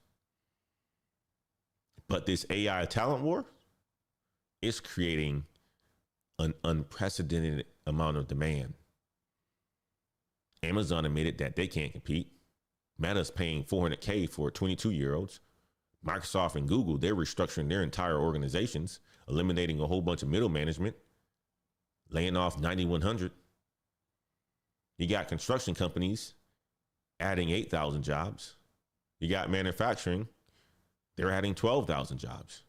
But this AI talent war is creating an unprecedented amount of demand. Amazon admitted that they can't compete. Meta's paying $400K for 22-year-olds. Microsoft and Google, they're restructuring their entire organizations, eliminating a whole bunch of middle management, laying off 9,100. You got construction companies adding 8,000 jobs. You got manufacturing, they're adding 12,000 jobs.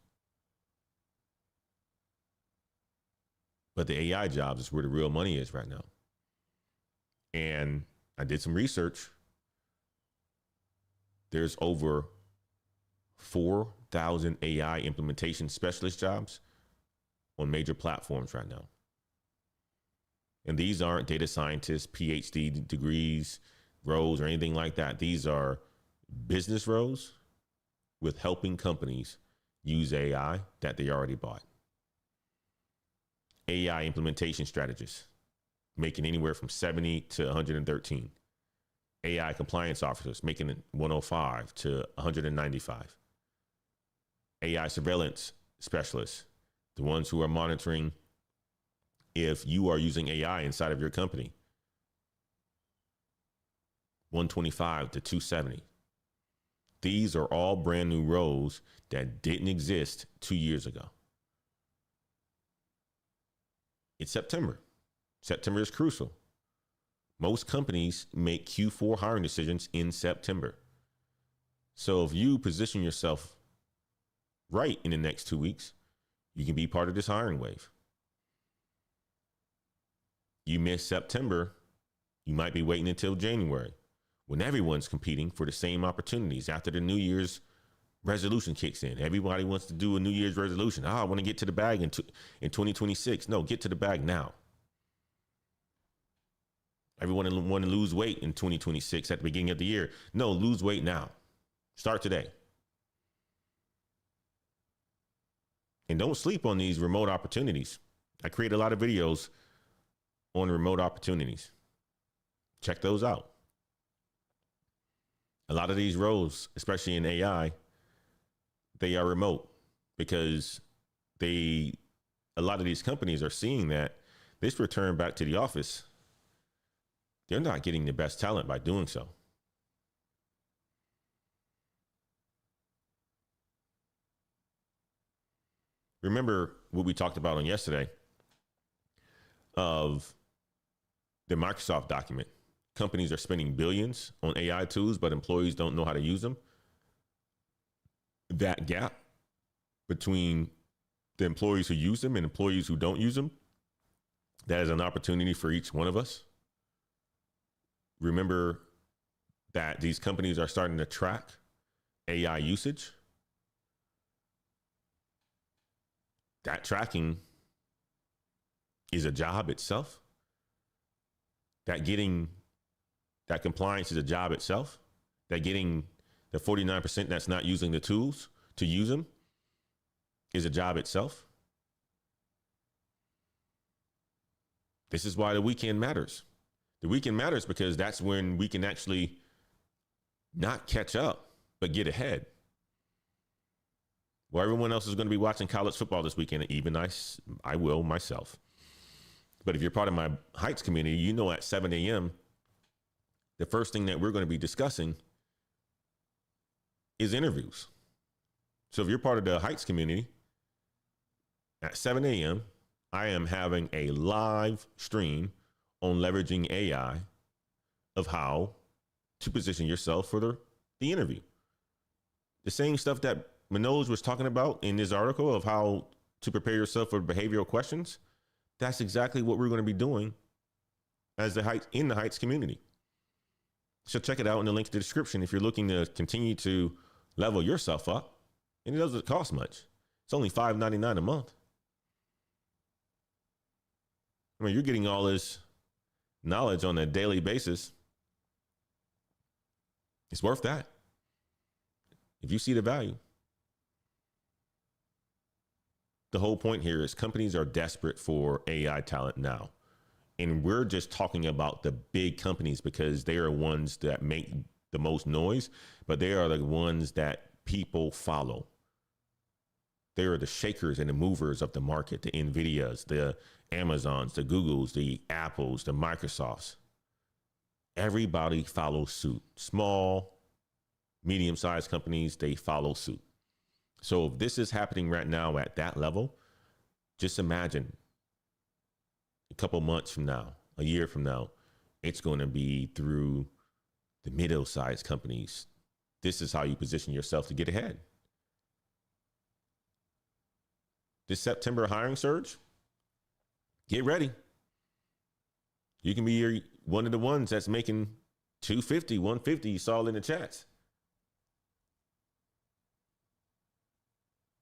But the AI jobs is where the real money is right now. And I did some research. There's over 4,000 AI implementation specialist jobs on major platforms right now. And these aren't data scientists, PhD degrees, roles, or anything like that. These are business roles with helping companies use AI that they already bought. AI implementation strategists making anywhere from 70 to 113. AI compliance officers making it 105 to 195. AI surveillance specialists, the ones who are monitoring if you are using AI inside of your company, 125 to 270. These are all brand new roles that didn't exist 2 years ago. It's September. September is crucial. Most companies make Q4 hiring decisions in September. So if you position yourself right in the next 2 weeks, you can be part of this hiring wave. You miss September, you might be waiting until January when everyone's competing for the same opportunities after the New Year's resolution kicks in. Everybody wants to do a New Year's resolution. I want to get to the bag in 2026. No, get to the bag now. Everyone want to lose weight in 2026 at the beginning of the year. No, lose weight now. Start today. And don't sleep on these remote opportunities. I create a lot of videos on remote opportunities. Check those out. A lot of these roles, especially in AI, they are remote because a lot of these companies are seeing that this return back to the office, they're not getting the best talent by doing so. Remember what we talked about on yesterday of the Microsoft document. Companies are spending billions on AI tools, but employees don't know how to use them. That gap between the employees who use them and employees who don't use them, that is an opportunity for each one of us. Remember that these companies are starting to track AI usage. That tracking is a job itself. That compliance is a job itself. That getting the 49% that's not using the tools to use them is a job itself. This is why the weekend matters. The weekend matters because that's when we can actually not catch up, but get ahead. Well, everyone else is going to be watching college football this weekend, even I will myself. But if you're part of my Heights community, you know at 7 a.m., the first thing that we're going to be discussing is interviews. So if you're part of the Heights community, at 7 a.m., I am having a live stream on leveraging AI of how to position yourself for the interview. The same stuff that Manoj was talking about in this article of how to prepare yourself for behavioral questions. That's exactly what we're going to be doing in the Heights community. So check it out in the link to the description if you're looking to continue to level yourself up. And it doesn't cost much. It's only $5.99 a month. I mean, you're getting all this knowledge on a daily basis. It's worth that. If you see the value, the whole point here is companies are desperate for AI talent now. And we're just talking about the big companies because they are ones that make the most noise, but they are the ones that people follow. They are the shakers and the movers of the market, the Nvidias, the Amazons, the Googles, the Apples, the Microsofts. Everybody follows suit. Small, medium-sized companies, they follow suit. So if this is happening right now at that level, just imagine a couple months from now, a year from now, it's going to be through the middle-sized companies. This is how you position yourself to get ahead. This September hiring surge, get ready. You can be one of the ones that's making 250, 150. You saw it in the chats.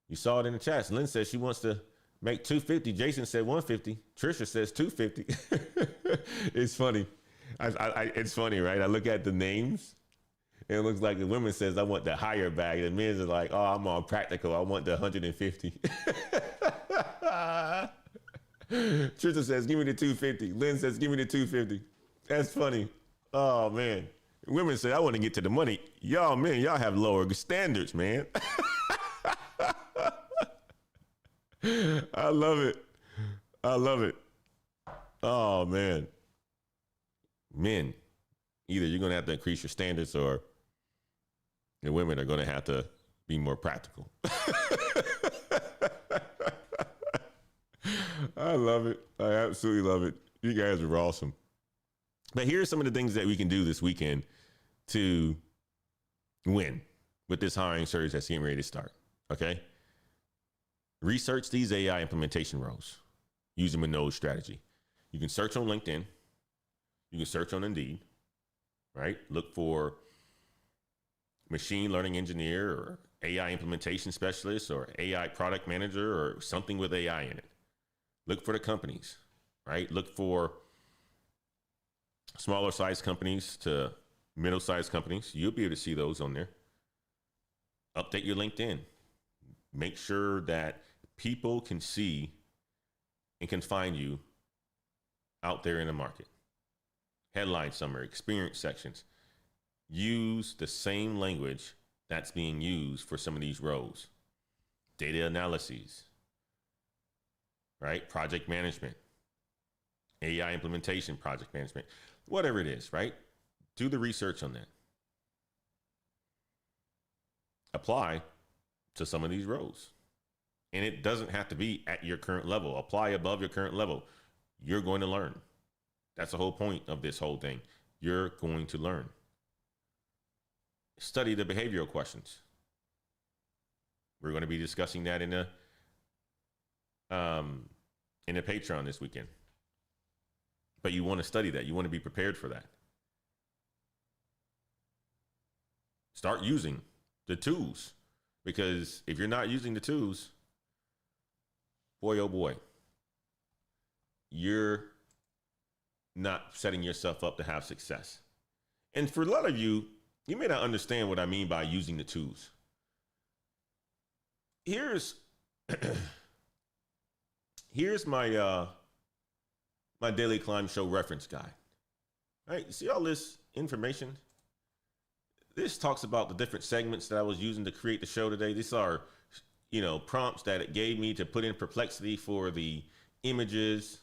You saw it in the chats. Lynn says she wants to make 250. Jason said 150. Trisha says 250. It's funny. It's funny, right? I look at the names. And it looks like the women says, I want the higher bag. The men are like, oh, I'm all practical. I want the 150. Trisha says, give me the 250. Lynn says, give me the 250. That's funny. Oh, man. Women say, I want to get to the money. Y'all, men, y'all have lower standards, man. I love it. I love it. Oh, man. Men, either you're going to have to increase your standards or the women are going to have to be more practical. I love it. I absolutely love it. You guys are awesome. But here are some of the things that we can do this weekend to win with this hiring surge that's getting ready to start. Okay. Research these AI implementation roles. Use them in node strategy. You can search on LinkedIn. You can search on Indeed, right? Look for machine learning engineer or AI implementation specialist or AI product manager or something with AI in it. Look for the companies, right? Look for smaller size companies to middle sized companies. You'll be able to see those on there. Update your LinkedIn. Make sure that people can see and can find you out there in the market. Headline summary, experience sections. Use the same language that's being used for some of these roles. Data analyses, right? Project management, AI implementation, project management, whatever it is, right? Do the research on that. Apply to some of these roles. And it doesn't have to be at your current level. Apply above your current level. You're going to learn. That's the whole point of this whole thing. You're going to learn. Study the behavioral questions. We're going to be discussing that in the Patreon this weekend. But you want to study that. You want to be prepared for that. Start using the tools, because if you're not using the tools, boy, oh boy, you're not setting yourself up to have success. And for a lot of you, you may not understand what I mean by using the tools. Here's my my Daily Climb Show reference guide. All right, see all this information? This talks about the different segments that I was using to create the show today. These are, prompts that it gave me to put in Perplexity for the images.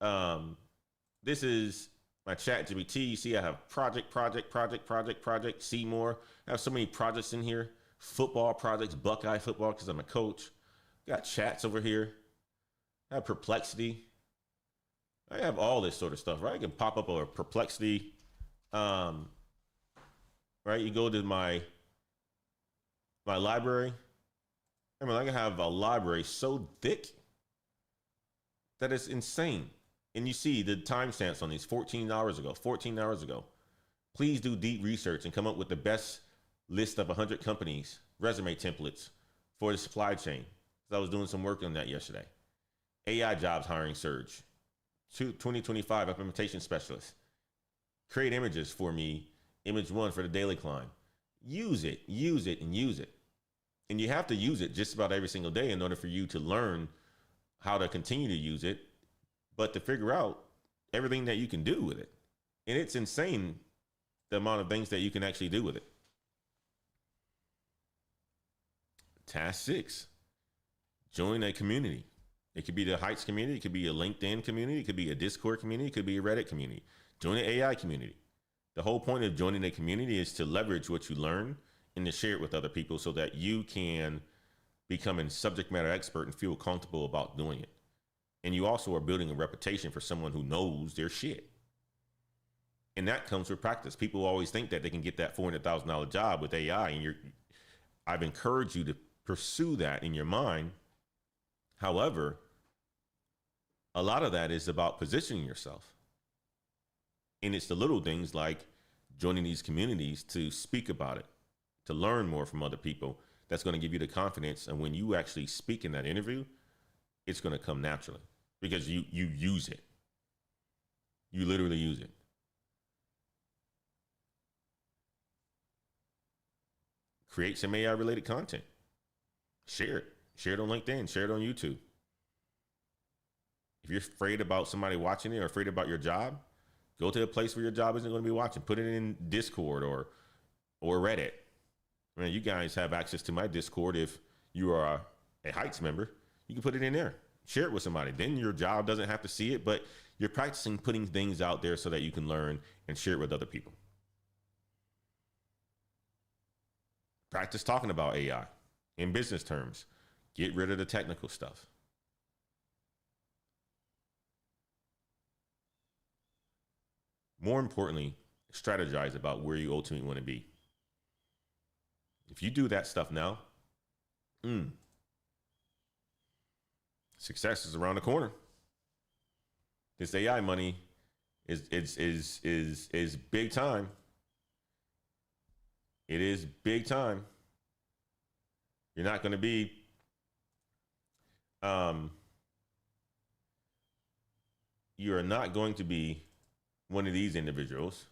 This is my chat GPT. You see I have project, see more. I have so many projects in here. Football projects, Buckeye football, because I'm a coach. Got chats over here. I have Perplexity. I have all this sort of stuff, right? I can pop up a Perplexity. Right, you go to my library. I mean, I can have a library so thick that it's insane. And you see the timestamps on these 14 hours ago. Please do deep research and come up with the best list of 100 companies, resume templates for the supply chain. I was doing some work on that yesterday. AI jobs hiring surge. 2025 implementation specialist. Create images for me. Image 1 for the Daily Climb. use it, use it, and use it. And you have to use it just about every single day in order for you to learn how to continue to use it, but to figure out everything that you can do with it. And it's insane the amount of things that you can actually do with it. Task 6, join a community. It could be the Heights community. It could be a LinkedIn community. It could be a Discord community. It could be a Reddit community. Join an AI community. The whole point of joining a community is to leverage what you learn and to share it with other people so that you can become a subject matter expert and feel comfortable about doing it. And you also are building a reputation for someone who knows their shit. And that comes with practice. People always think that they can get that $400,000 job with AI. And I've encouraged you to pursue that in your mind. However, a lot of that is about positioning yourself. And it's the little things like joining these communities to speak about it, to learn more from other people. That's going to give you the confidence. And when you actually speak in that interview, it's going to come naturally because you use it. You literally use it. Create some AI related content. Share it. Share it on LinkedIn. Share it on YouTube. If you're afraid about somebody watching it or afraid about your job, go to a place where your job isn't going to be watching. Put it in Discord or Reddit. I mean, you guys have access to my Discord. If you are a Heights member, you can put it in there. Share it with somebody. Then your job doesn't have to see it, but you're practicing putting things out there so that you can learn and share it with other people. Practice talking about AI in business terms. Get rid of the technical stuff. More importantly, strategize about where you ultimately want to be. If you do that stuff now, success is around the corner. This AI money is big time. It is big time. You're not going to be you are not going to be one of these individuals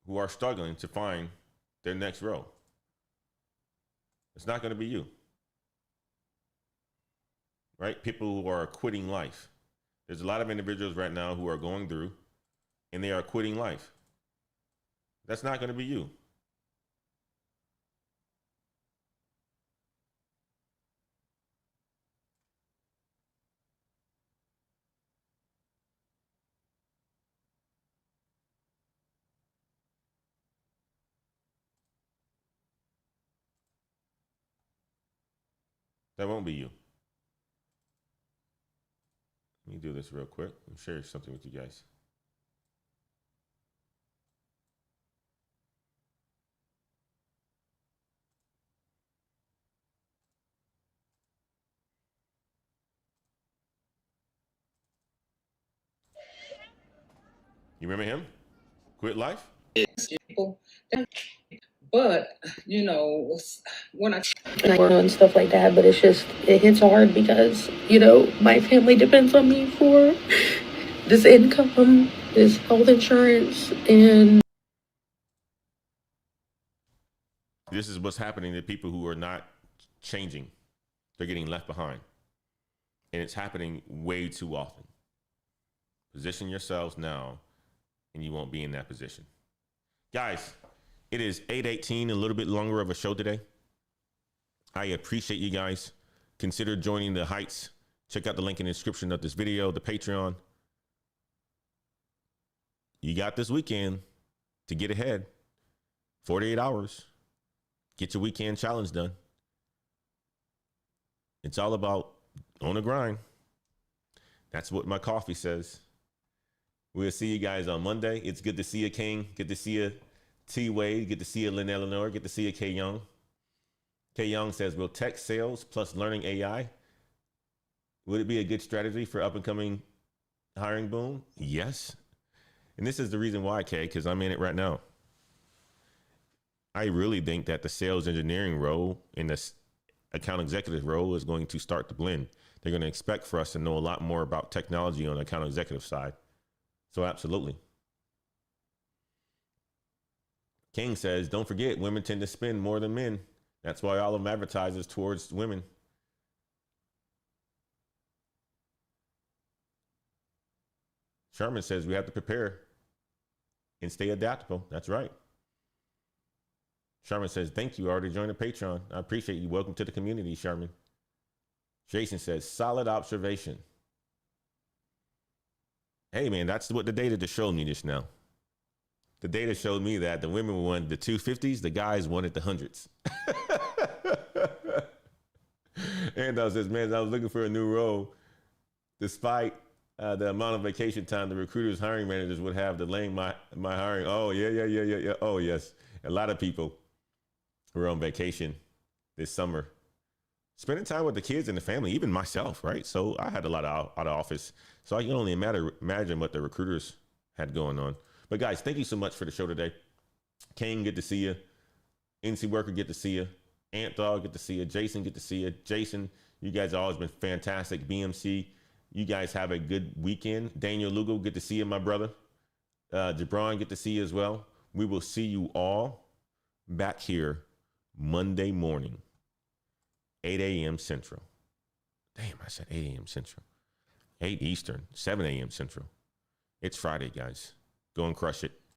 who are struggling to find their next role. It's not going to be you, right? People who are quitting life. There's a lot of individuals right now who are going through and they are quitting life. That's not going to be you. That won't be you. Let me do this real quick and share something with you guys. You remember him? Quit life? But, you know, when I and stuff like that, but it's just, it hits hard because, you know, my family depends on me for this income, this health insurance, and This is what's happening to people who are not changing. They're getting left behind. And it's happening way too often. Position yourselves now and you won't be in that position. Guys, it is 8:18, a little bit longer of a show today. I appreciate you guys. Consider joining the Heights. Check out the link in the description of this video, the Patreon. You got this weekend to get ahead. 48 hours. Get your weekend challenge done. It's all about on the grind. That's what my coffee says. We'll see you guys on Monday. It's good to see you, King. Good to see you, T Wade. Good to see you, Lynn Eleanor. Good to see you, K Young. K Young says, will tech sales plus learning AI, would it be a good strategy for up and coming hiring boom? Yes. And this is the reason why, K, because I'm in it right now. I really think that the sales engineering role and the account executive role is going to start to blend. They're going to expect for us to know a lot more about technology on the account executive side. So absolutely. King says, don't forget, women tend to spend more than men. That's why all of them advertises towards women. Sherman says we have to prepare and stay adaptable. That's right. Sherman says, thank you. I already joined the Patreon. I appreciate you. Welcome to the community, Sherman. Jason says, solid observation. Hey, man, that's what the data just showed me just now. The data showed me that the women wanted the 250s, the guys wanted the hundreds. And I says, man, I was looking for a new role. Despite the amount of vacation time the recruiters, hiring managers would have delaying my hiring. Oh, yeah. Oh, yes. A lot of people were on vacation this summer, spending time with the kids and the family, even myself, right? So I had a lot of out of office. So I can only imagine what the recruiters had going on. But guys, thank you so much for the show today. Kane, good to see you. NC Worker, good to see you. Ant Dog, good to see you. Jason, good to see you. Jason, you guys have always been fantastic. BMC, you guys have a good weekend. Daniel Lugo, good to see you, my brother. Jabron, good to see you as well. We will see you all back here Monday morning, 8 a.m. Central. Damn, I said 8 a.m. Central. 8 Eastern, 7 a.m. Central. It's Friday, guys. Go and crush it.